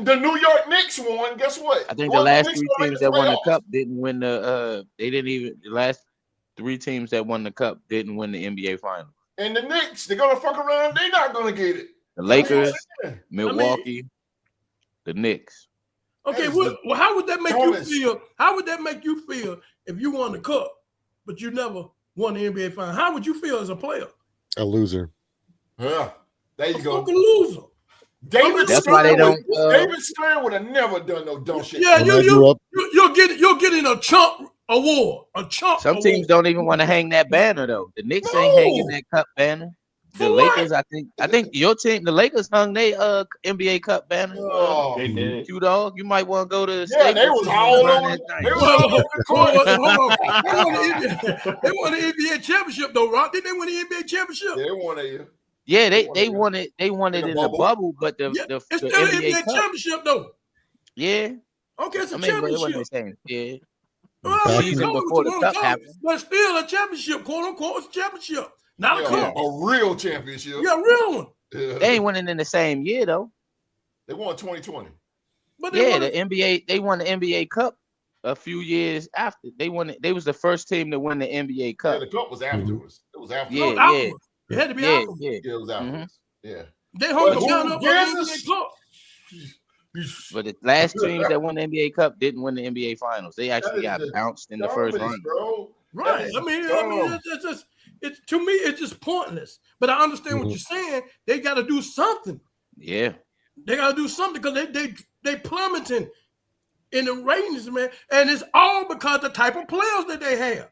the New York Knicks won. Guess what? I think the last 3 teams that won the cup didn't win the. The last 3 teams that won the cup didn't win the NBA Finals. And the Knicks, they're gonna fuck around. They're not gonna get it. The Lakers, Milwaukee, the Knicks. Okay, well, how would that make you feel? How would that make you feel if you won the cup, but you never won the NBA Finals? How would you feel as a player? A loser. Yeah, there you go. Fucking loser. David Stern would have never done no dumb shit. Yeah, you're getting a chump award. Some teams don't even want to hang that banner though. The Knicks ain't hanging that cup banner. The Lakers, I think your team, the Lakers, hung their NBA Cup banner. They did. Q-Dog, you might want to go to the stadium. They was all over. They won the NBA championship though, Rock. Didn't they win the NBA championship? They won it. Yeah, they won it. They won it in the bubble, but it's still an NBA championship though. Yeah. Okay, it's a championship. Yeah. Well, season before the cup happened. But still a championship, quote unquote, it's a championship. Not a cup. A real championship. Yeah, a real one. Yeah. They ain't winning in the same year though. They won 2020. But the NBA, they won the NBA Cup a few years after. They won it. They was the first team to win the NBA Cup. Yeah, the cup was afterwards. It was afterwards. Yeah. It had to be afterwards. Yeah, it was afterwards. Yeah. They hung the down up on the NBA Cup. But the last teams that won the NBA Cup didn't win the NBA Finals. They actually got bounced in the first round. Right. I mean, it's just to me, it's just pointless. But I understand what you're saying. They got to do something. Yeah. They got to do something because they plummeting in the ratings, man. And it's all because the type of players that they have.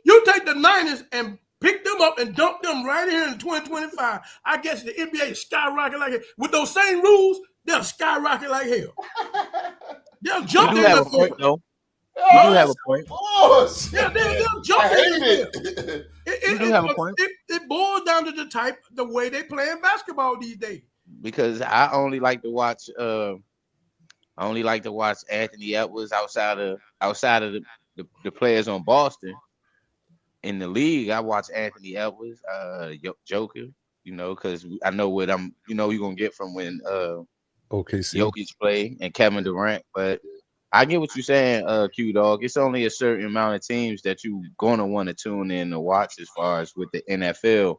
You take the Niners and pick them up and dump them right here in 2025. I guess the NBA skyrocket like it. With those same rules, they'll skyrocket like hell. They'll jump in the though. You do have a point. Yeah, they're I jumping. hate it. You do have a point. It boils down to the way they playing basketball these days. Because I only like to watch Anthony Edwards outside of the players on Boston. In the league, I watch Anthony Edwards, Joker, because I know what you're gonna get from when OKC. Jokic play and Kevin Durant. But I get what you're saying, Q Dog. It's only a certain amount of teams that you're gonna want to tune in to watch. As far as with the NFL,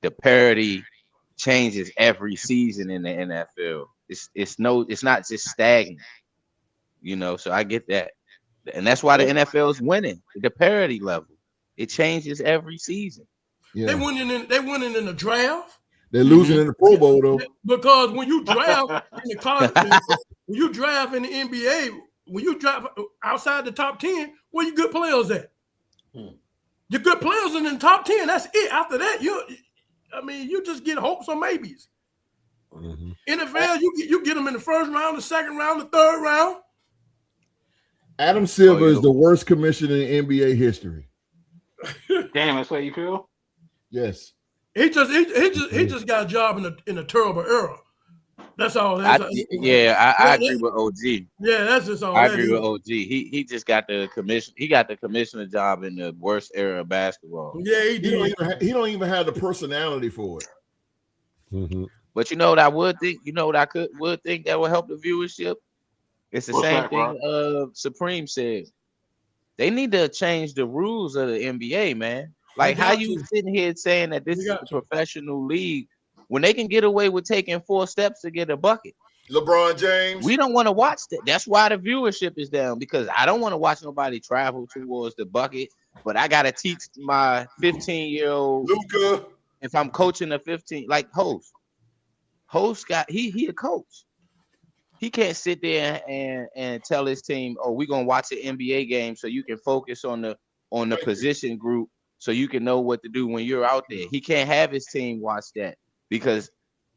the parity changes every season in the NFL. It's not just stagnant, So I get that, and that's why the NFL is winning. The parity level, it changes every season. Yeah. They winning in the draft. They're losing in the Pro Bowl though. Because when you draft in the college, when you draft in the NBA, when you draft outside the top 10, where your good players at? Your good players in the top 10. That's it. After that, you just get hopes or maybes. Mm-hmm. NFL, you get them in the first round, the second round, the third round. Adam Silver is the worst commissioner in NBA history. Damn, that's what you feel? Yes. He just got a job in a terrible era. That's all. I agree with OG. Yeah, that's just all. I agree with OG. He just got the commission. He got the commissioner job in the worst era of basketball. Yeah, he did. He don't even have the personality for it. Mm-hmm. But you know what I would think? You know what I would think that would help the viewership? It's the same thing Supreme said. They need to change the rules of the NBA, man. Like how you sitting here saying that this is a professional league when they can get away with taking 4 steps to get a bucket. LeBron James. We don't want to watch that. That's why the viewership is down, because I don't want to watch nobody travel towards the bucket, but I got to teach my 15-year-old Luka. If I'm coaching a 15, like Host he a coach. He can't sit there and tell his team, oh, we're gonna watch an NBA game so you can focus on the position group so you can know what to do when you're out there. He can't have his team watch that, because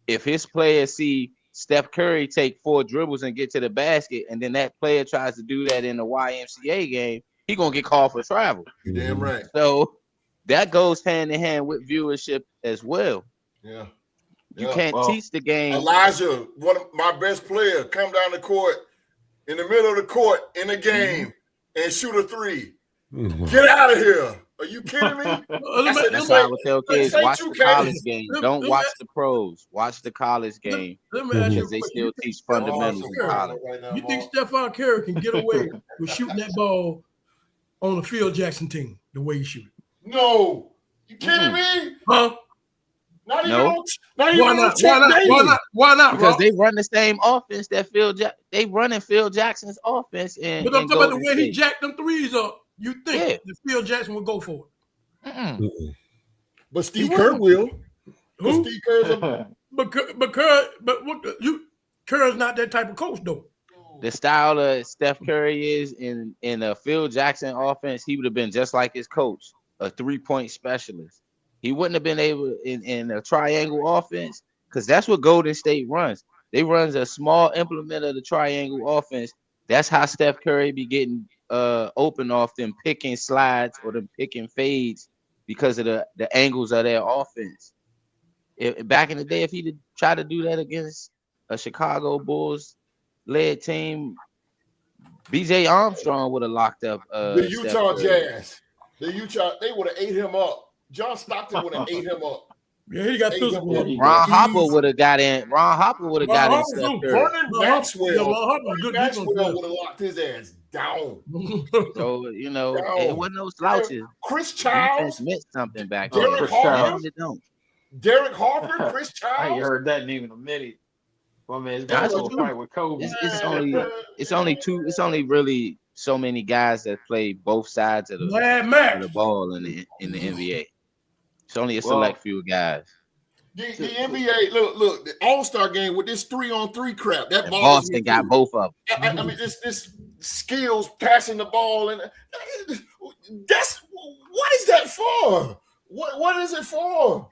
if his players see Steph Curry take 4 dribbles and get to the basket, and then that player tries to do that in the YMCA game, he gonna get called for travel. You're damn right. So that goes hand in hand with viewership as well. Yeah. You can't teach the game. Elijah, one of my best players, come down the court in the middle of the court in the game and shoot a 3. Get out of here. Are you kidding me? That's why I would tell kids, watch the college game. Don't watch the pros. Watch the college game, because they still teach fundamentals in college. You think Stephon Curry can get away with shooting that ball on the Phil Jackson team the way he shoot it? No. You kidding me? Huh? Not No. Why not? Because they run the same offense that they running Phil Jackson's offense. But I'm talking about the way he jacked them threes up. You think that Phil Jackson would go for it? But Steve Kerr will. Who? Steve Kerr's Kerr's not that type of coach though. The style of Steph Curry is in a Phil Jackson offense, he would have been just like his coach, a 3-point specialist. He wouldn't have been able in a triangle offense, because that's what Golden State runs. They runs a small implement of the triangle offense. That's how Steph Curry be getting open off them picking slides or them picking fades, because of the angles of their offense. Back in the day, if he'd try to do that against a Chicago Bulls led team, BJ Armstrong would have locked up the Utah Jazz. They would have ate him up. John Stockton would have ate him up. Yeah, he got physical. Ron Hopper would have got in. Ron Hopper would have got in Steph Curry. Vernon Maxwell would have locked his ass down. So it wasn't no slouches. Chris Childs meant something back then. Derek Harper, Chris Childs. I ain't heard that name in a minute. Well, man, it's got to fight with Kobe. It's only really so many guys that play both sides of the ball in the NBA. It's only a select few guys. The NBA, look, the All-Star game with this 3-on-3 crap. That ball Boston got both of them. I mean, this skills passing the ball, and that's what is that for? What is it for?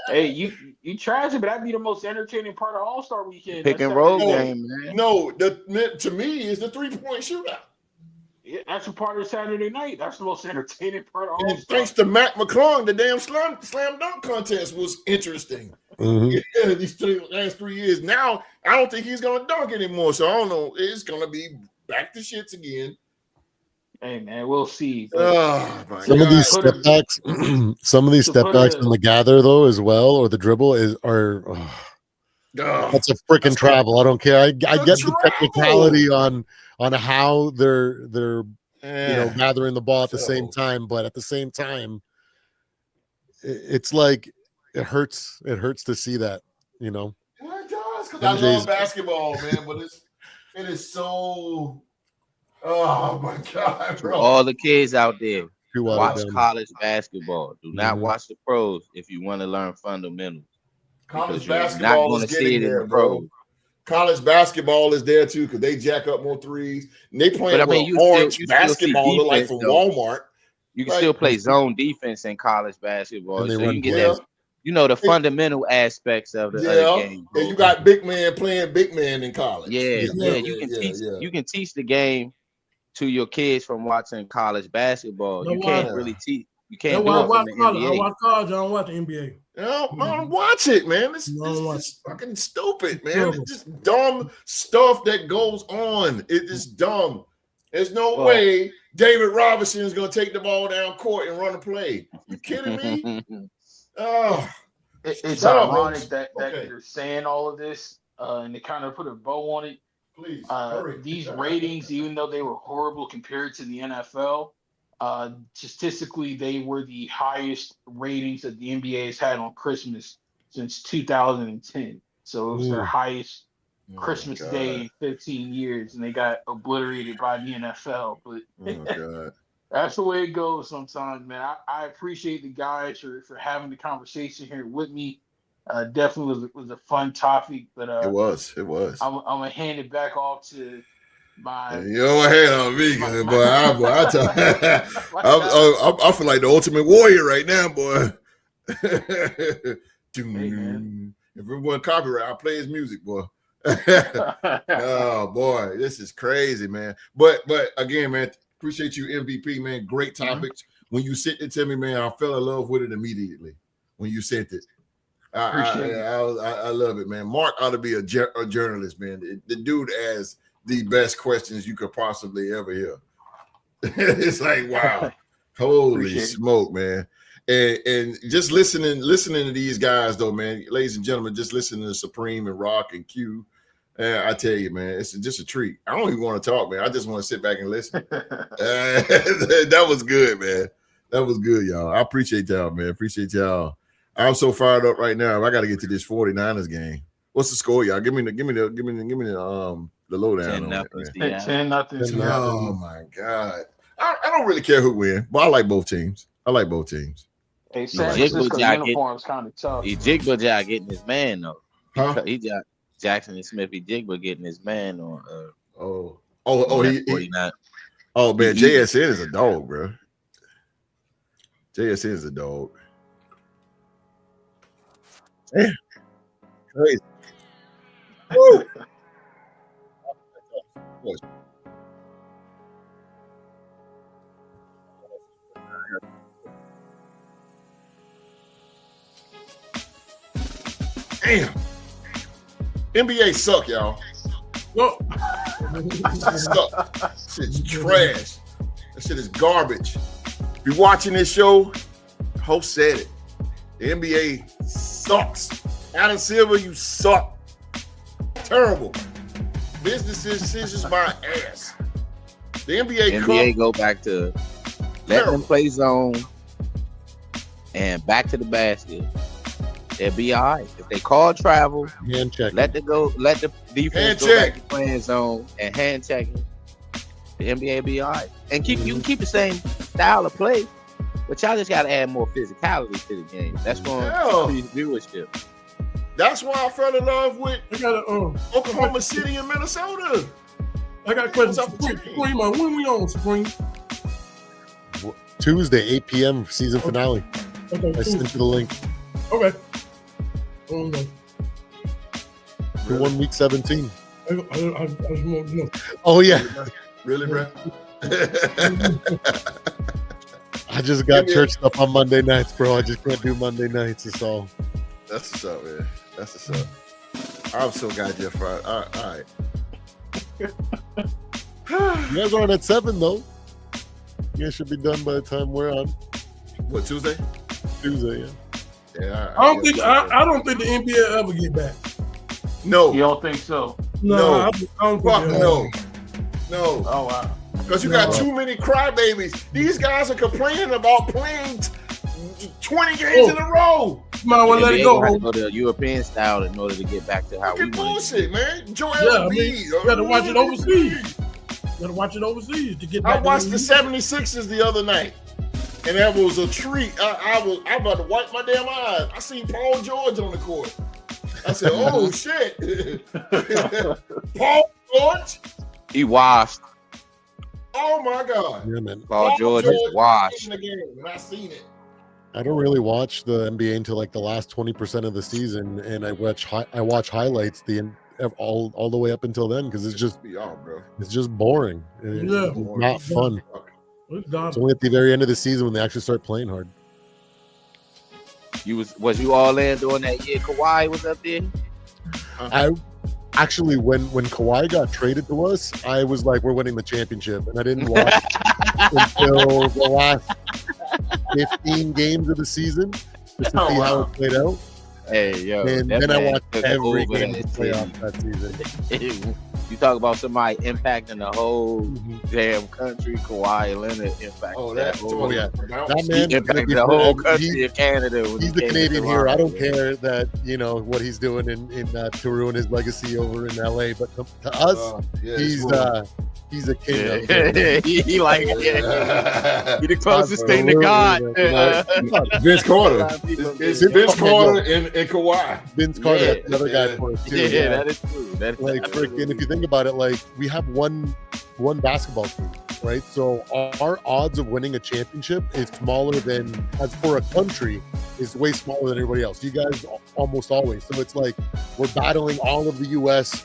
Hey, you trash it, but that'd be the most entertaining part of All-Star Weekend. Pick and roll game, man. No, to me is the 3-point shootout. Yeah, that's a part of Saturday night. That's the most entertaining part of all. And thanks to Matt McClung, the damn slam dunk contest was interesting. Mhm. Yeah, these last 3 years. Now, I don't think he's going to dunk anymore. So I don't know. It's going to be back to shits again. Hey man, we'll see. But Oh, my Some God. of these Put step a- backs, some of these to step put backs a- on the gather though, as well, or the dribble are. Oh, That's a freaking that's travel. I don't care. I get the travel. technicality on how they're yeah. gathering the ball at the same So- time, but at the same time, it's like it hurts. It hurts to see that. Well, it does, because I love basketball, man, but it is so. Oh my God, To bro! all the kids out there, Too watered watch down. college basketball. Do not Mhm. watch the pros if you want to learn fundamentals. College Because you're not basketball going is to see getting it in there, the bro. pros. College basketball is there too because they jack up more threes. And they playing But I mean, with you orange still see basketball look like defense, from though. Walmart. You can Like- still play zone defense in college basketball, And they so run you can get Yeah. that, the fundamental aspects of the Yeah, game. and you got big man playing big man in college. Yeah, Yeah. you can teach. yeah. You can teach the game to your kids from watching college basketball. No, You can't why? really teach. You That's can't why do I it watch from the college. I NBA. watch college. I don't watch the NBA. No, watch it, man. This No, is fucking stupid, man. Terrible. It's just dumb stuff that goes on. It is dumb. There's no Well- way David Robinson is going to take the ball down court and run a play. You kidding me? Oh, It's Shut up, ironic Rose. that Okay. they're saying all of this, and they kind of put a bow on it. please hurry. These ratings, even though they were horrible compared to the NFL, statistically they were the highest ratings that the NBA has had on Christmas since 2010. So it was their Ooh. highest Oh, Christmas God. Day in 15 years, and they got obliterated by the NFL. But Oh, God. that's the way it goes sometimes, man. I appreciate the guys for having the conversation here with me. Definitely was a fun topic, but It was. I'm gonna hand it back off to my. You don't hand on me, My- good boy. I feel like the ultimate warrior right now, boy. man. If everyone copyright, I'll play his music, boy. Oh boy, this is crazy, man. But again, man, appreciate you, MVP, man. Great topics. When you sent it to me, man, I fell in love with it immediately. When you sent it, I love it, man. Mark ought to be a journalist, man. The dude has the best questions you could possibly ever hear. It's like, wow, holy Appreciate it. smoke, man. And just listening to these guys, though, man, ladies and gentlemen, just listening to Supreme and Rock and Q. I tell you, man, it's just a treat. I don't even want to talk, man. I just want to sit back and listen. That was good, man. That was good, y'all. I appreciate y'all, man. Appreciate y'all. I'm so fired up right now. I got to get to this 49ers game. What's the score, y'all? Give me the lowdown on it, man. 10-0. Oh my God. I don't really care who wins, but I like both teams. Hey, San Jigba Francisco jacket. uniform is kind of tough. Jigba getting his man though. Huh? He got Jackson and Smith. Jigba getting his man on. Oh, on he 49. oh man, He- JSN is a dog, bro. JSN is a dog. Yeah. Crazy. Woo. Damn. NBA suck, y'all. Well, Suck. Shit's trash. That shit is garbage. If you're watching this show, host said it. The NBA sucks. Adam Silver, you suck. Terrible. Business decisions my ass. The NBA NBA go back to let them play zone and back to the basket. They'll be all right. If they call travel, Hand check. let the defense Hand go check. back to playing zone and hand checking. The NBA be all right. And you can keep the same style of play, but y'all just gotta add more physicality to the game. That's going to increase viewership. That's why I fell in love with I got a Oklahoma City and Minnesota. I got a question. Supreme, when we on Supreme? Tuesday, 8 p.m. season finale. Okay, I sent you the link. Okay. For 1 week 17. I just want to know. Oh yeah. Really, bro? I just got Give me a- church stuff on Monday nights, bro. I just can't do Monday nights. It's all. That's what's up, man. That's what's up. I'm so goddamn fried. All right. You guys aren't at 7 though. You guys should be done by the time we're on What, Tuesday? Tuesday. Yeah. Yeah. I don't think the NBA will ever get back. No. You don't think so? No. I don't think Fuck they'll- no. Oh wow. Because you got too many crybabies. These guys are complaining about playing 20 games in a row. Might well let it go. Go the European style in order to get back to how we Fucking want bullshit, man. Joel Yeah, I Embiid. mean, you gotta watch it overseas. You gotta watch it overseas to get back. I watched to the 76ers the other night, and that was a treat. I'm about to wipe my damn eyes. I seen Paul George on the court. I said, "Oh shit, Paul George! He washed. Oh my god, Yeah, man. Paul George is washed. in the game, and I seen it. I don't really watch the NBA until like the last 20% of the season, and I watch highlights all the way up until then because it's just boring. It's Yeah. not fun. It's gone. It's only at the very end of the season when they actually start playing hard. Was you all in during that year Kawhi was up there? I actually, when Kawhi got traded to us, I was like, we're winning the championship, and I didn't watch until the last 15 games of the season just to see how it played out. Hey, yo. And that then I man watched took every over game of that the playoffs that season. team. You talk about somebody impacting the whole damn country. Kawhi Leonard impacted that whole. yeah. That He man impacted the whole country of Canada. When He's he the came to Canadian hero. I Toronto, don't man. care that what he's doing to ruin his legacy over in LA, but to us, he's a king. Out there. he like he the closest thing to Absolutely, God. man. Vince Carter. It's Vince Carter and Kawhi. Vince Carter, Yeah, that's the other guy for us too. Yeah, that is true. That is Like freaking, if you think about it, like we have one basketball team, right? So our odds of winning a championship is smaller than, as for a country, is way smaller than everybody else. You guys almost always. So it's like we're battling all of the U.S.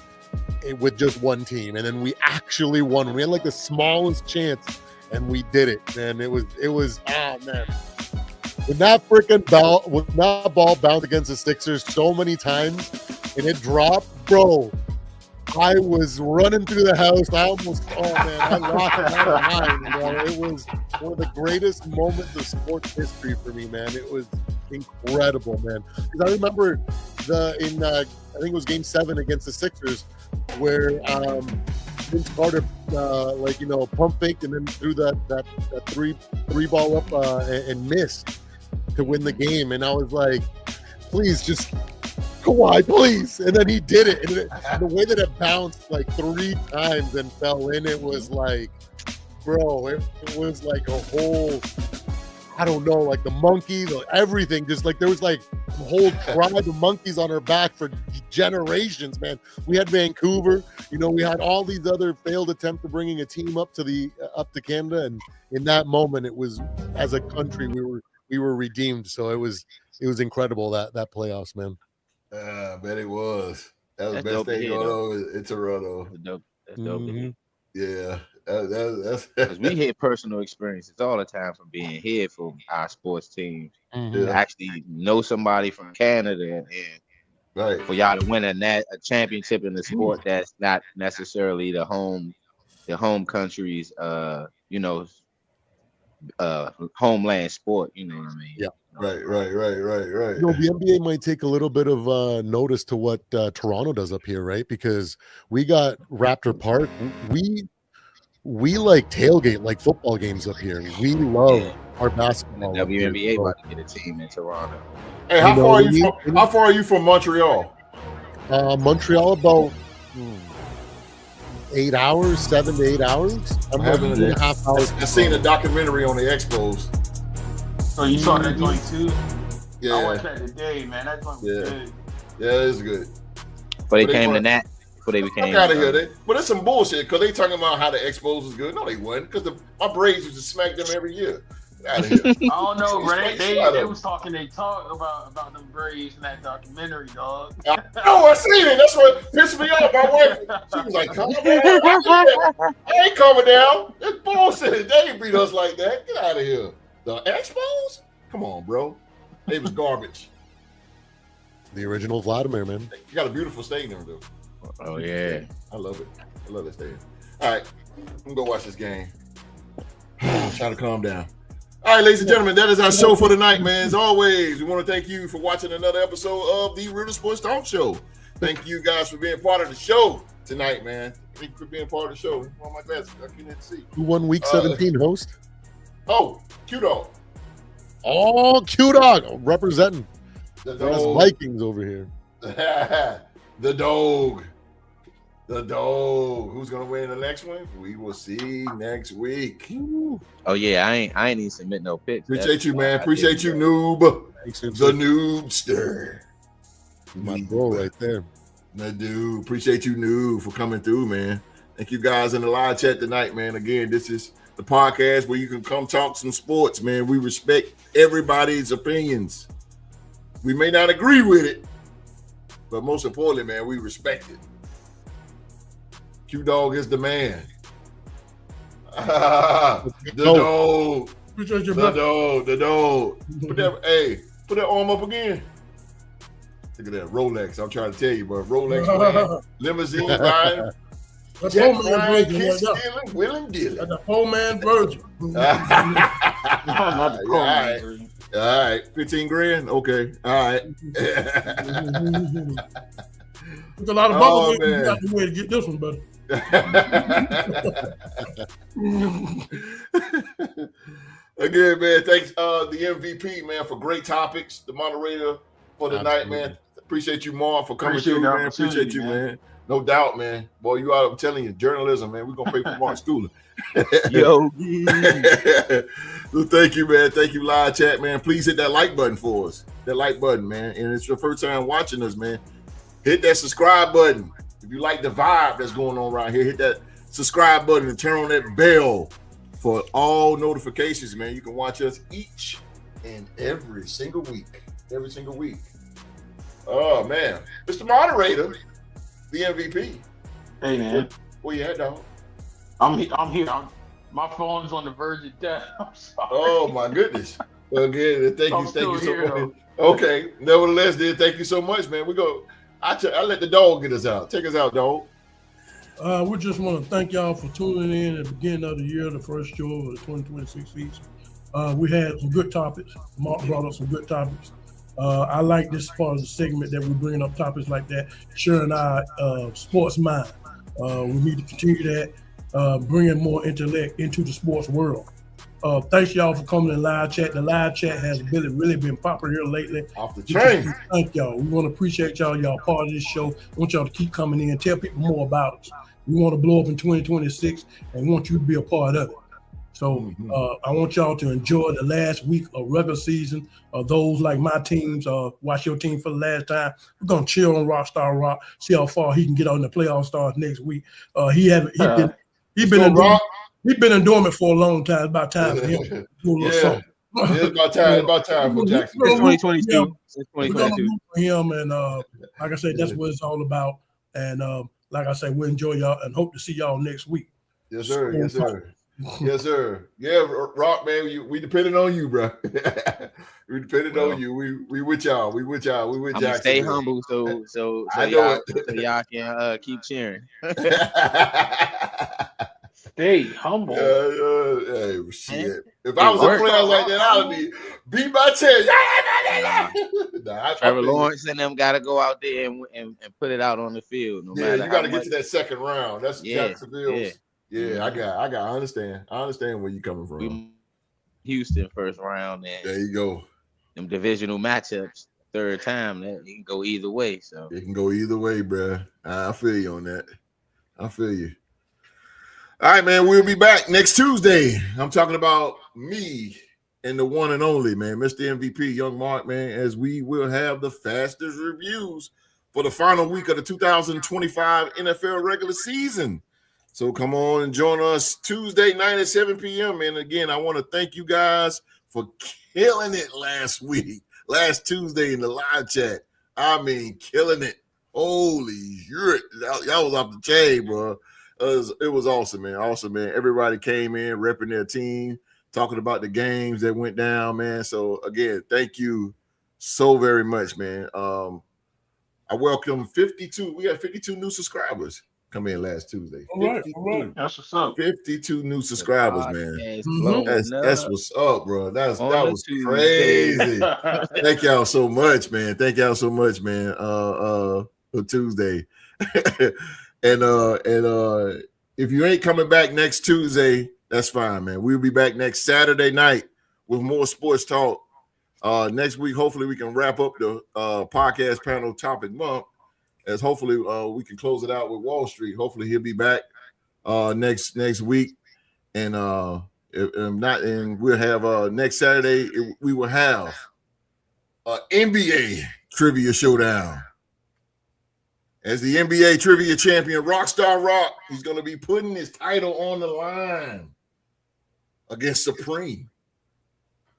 with just one team, and then we actually won. We had like the smallest chance, and we did it. And it was oh man. When that ball bounced against the Sixers so many times and it dropped, bro, I was running through the house. I lost my mind, bro. It was one of the greatest moments of sports history for me, man. It was incredible, man. Because I remember I think it was Game 7 against the Sixers, where Vince Carter, pump faked and then threw that three ball up and missed to win the game. And I was like, please, just Kawhi, please. And then he did it. And the way that it bounced like 3 times and fell in, it was like, bro, it was like a whole, I don't know, like the monkey, everything. Just like there was like a whole tribe of monkeys on our back for generations, man. We had Vancouver, we had all these other failed attempts of bringing a team up to Canada. And in that moment, it was, as a country, we were redeemed. So it was incredible, that playoffs, man. I bet it was. That was the That's best thing dope going to hear, on in Toronto. That's dope. to hear. Yeah. That's Because we hear personal experiences all the time from being here for our sports teams. To actually know somebody from Canada and right. for y'all to win a championship in a sport that's not necessarily the home country's homeland sport. You know what I mean? Yeah. Right. The NBA might take a little bit of notice to what Toronto does up here, right? Because we got Raptor Park. We like tailgate like football games up here. We love our basketball. The WNBA about to get a team in Toronto. Hey, how far are you from Montreal? Montreal about 8 hours, 7 to 8 hours. I'm like 2.5 hours. I seen a documentary on the Expos. So you saw that joint too? Yeah. I watched that today, man. That joint was good. Yeah, it's good. But they came to that before they became. I gotta hear that. But it's some bullshit because they talking about how the Expos is good. No, they wasn't, because my Braves used to smack them every year. Get out of here. I don't know, bro. They They was talking. They talk about them Braves in that documentary, dog. I seen it. That's what pissed me off. My wife, she was like, "Calm down." I ain't coming down. It's bullshit. They ain't beat us like that. Get out of here. The Expos? Come on, bro. They was garbage. The original Vladimir, man. You got a beautiful stadium, though. Oh yeah. I love it. I love that stadium. All right, I'm gonna go watch this game. Try to calm down. All right, ladies and gentlemen, that is our show for tonight, man. As always, we want to thank you for watching another episode of the Real Sports Talk Show. Thank you guys for being part of the show tonight, man. Thank you for being part of the show. Oh my glasses, I can't see. Who won Week 17, host? Oh, Q-Dog. Oh, Q-Dog representing The us dog. Vikings over here. The dog. The dog. Who's gonna win the next one? We will see next week. Oh yeah, I ain't even submit no picks. Appreciate you, man. Appreciate you, noob. Thanks, The noobster. my bro right there. The dude. Appreciate you, noob, for coming through, man. Thank you guys in the live chat tonight, man. Again, this is the podcast where you can come talk some sports, man. We respect everybody's opinions. We may not agree with it, but most importantly, man, we respect it. Q-Dog is the man. The dog. Appreciate you, The bro. dog. The dog. Put that arm up again. Look at that Rolex. I'm trying to tell you, bro. Rolex man, limousine buying, That's jet poor man flying, version. kiss Right stealing, willing dealing. That's a poor man version. Not the All right. All right, 15 grand. Okay, all right. There's a lot of Oh, bubbles. You man. got the way to get this one, buddy. Again, man, thanks the MVP, man, for great topics. The moderator for the night, man. Appreciate you, Mark, for coming Appreciate through, the man. Appreciate opportunity, you, man. man. No doubt, man. Boy, you out. I'm telling you, journalism, man. We're gonna pay for Mark Schooling. Yo. So thank you, man. Thank you, live chat, man. Please hit that like button for us. That like button, man. And it's your first time watching us, man. Hit that subscribe button. If you like the vibe that's going on right here, hit that subscribe button and turn on that bell for all notifications, man. You can watch us each and every single week. Every single week. Oh, man. Mr. Moderator, the MVP. Hey man, Where you at, dog? I'm here. My phone's on the verge of death. I'm sorry. Oh, my goodness. Again, thank I'm you still so here, much. Okay. Nevertheless, then, thank you so much, man. I let the dog get us out. Take us out, dog. We just want to thank y'all for tuning in at the beginning of the year, the first show of the 2026 season. We had some good topics. Mark brought up some good topics. I like this part of the segment that we're bringing up topics like that, sharing our sports mind. We need to continue that, bringing more intellect into the sports world. Thanks y'all for coming in live chat. The live chat has really been popular here lately. Off the chain. Thank y'all. We want to appreciate y'all. Y'all part of this show. We want y'all to keep coming in. Tell people more about us. We want to blow up in 2026 and want you to be a part of it. So I want y'all to enjoy the last week of regular season. Those like my teams, watch your team for the last time. We're gonna chill on Rockstar Rock, see how far he can get on the playoff stars next week. He's been in dormant for a long time. It's about time for him to do a little something. Yeah, it's about time. It's about time for Jackson. It's 2022. It's We're gonna 2022. root for him, and like I said, that's what it's all about. And like I said, we'll enjoy y'all and hope to see y'all next week. Yes, sir. Yes, sir. Yes, sir. Yeah, Rock, man, we depended on you, bro. We depended on you. We with y'all. We with y'all. We with I'm gonna Jackson. stay humble so I know y'all can keep cheering. Stay humble. Hey, shit. If I was a player like that, I would be beat by 10. Trevor Lawrence and them got to go out there and put it out on the field. No matter you got to how get to that second round. That's Jacksonville's. Yeah. I got. I understand. I understand where you coming from. Houston first round, and There you go. them divisional matchups, third time, that it can go either way. So It can go either way, bro. I feel you on that. I feel you. All right, man. We'll be back next Tuesday. I'm talking about me and the one and only, man, Mr. MVP, Young Mark, man, as we will have the fastest reviews for the final week of the 2025 NFL regular season. So come on and join us Tuesday night at 7 p.m. And again, I want to thank you guys for killing it last Tuesday in the live chat. I mean, killing it. Holy shit. Y'all was off the chain, bro. It was awesome, man. Awesome, man. Everybody came in, repping their team, talking about the games that went down, man. So again, thank you so very much, man. I welcome 52. We had 52 new subscribers come in last Tuesday. All right. That's what's up. 52 new subscribers, man. That's what's up, bro. That was crazy. Thank y'all so much, man. Thank y'all so much, man. For Tuesday. and if you ain't coming back next Tuesday, that's fine, man. We'll be back next Saturday night with more sports talk. Next week, hopefully we can wrap up the podcast panel topic month, as hopefully we can close it out with Wall Street. Hopefully he'll be back next week, and if not, and we'll have next Saturday we will have NBA trivia showdown. As the NBA trivia champion, Rockstar Rock, he's going to be putting his title on the line against Supreme.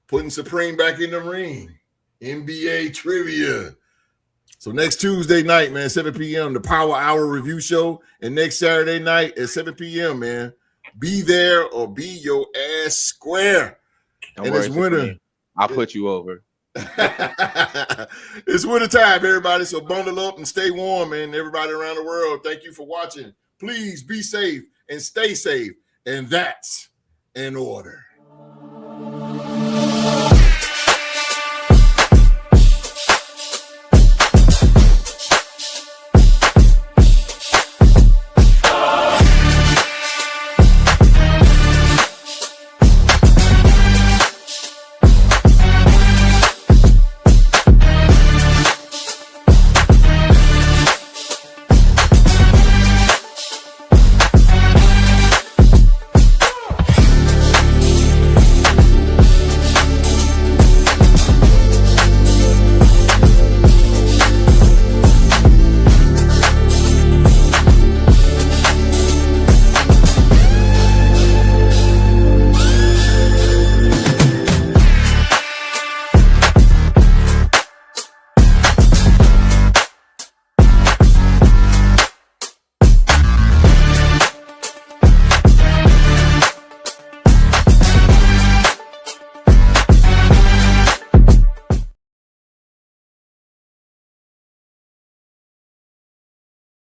Putting Supreme back in the ring. NBA trivia. So next Tuesday night, man, 7 p.m., the Power Hour review show. And next Saturday night at 7 p.m., man, be there or be your ass square. Don't worry, it's winter. I'll put you over. It's winter time, everybody. So bundle up and stay warm, man. Everybody around the world, thank you for watching. Please be safe and stay safe. And that's in order.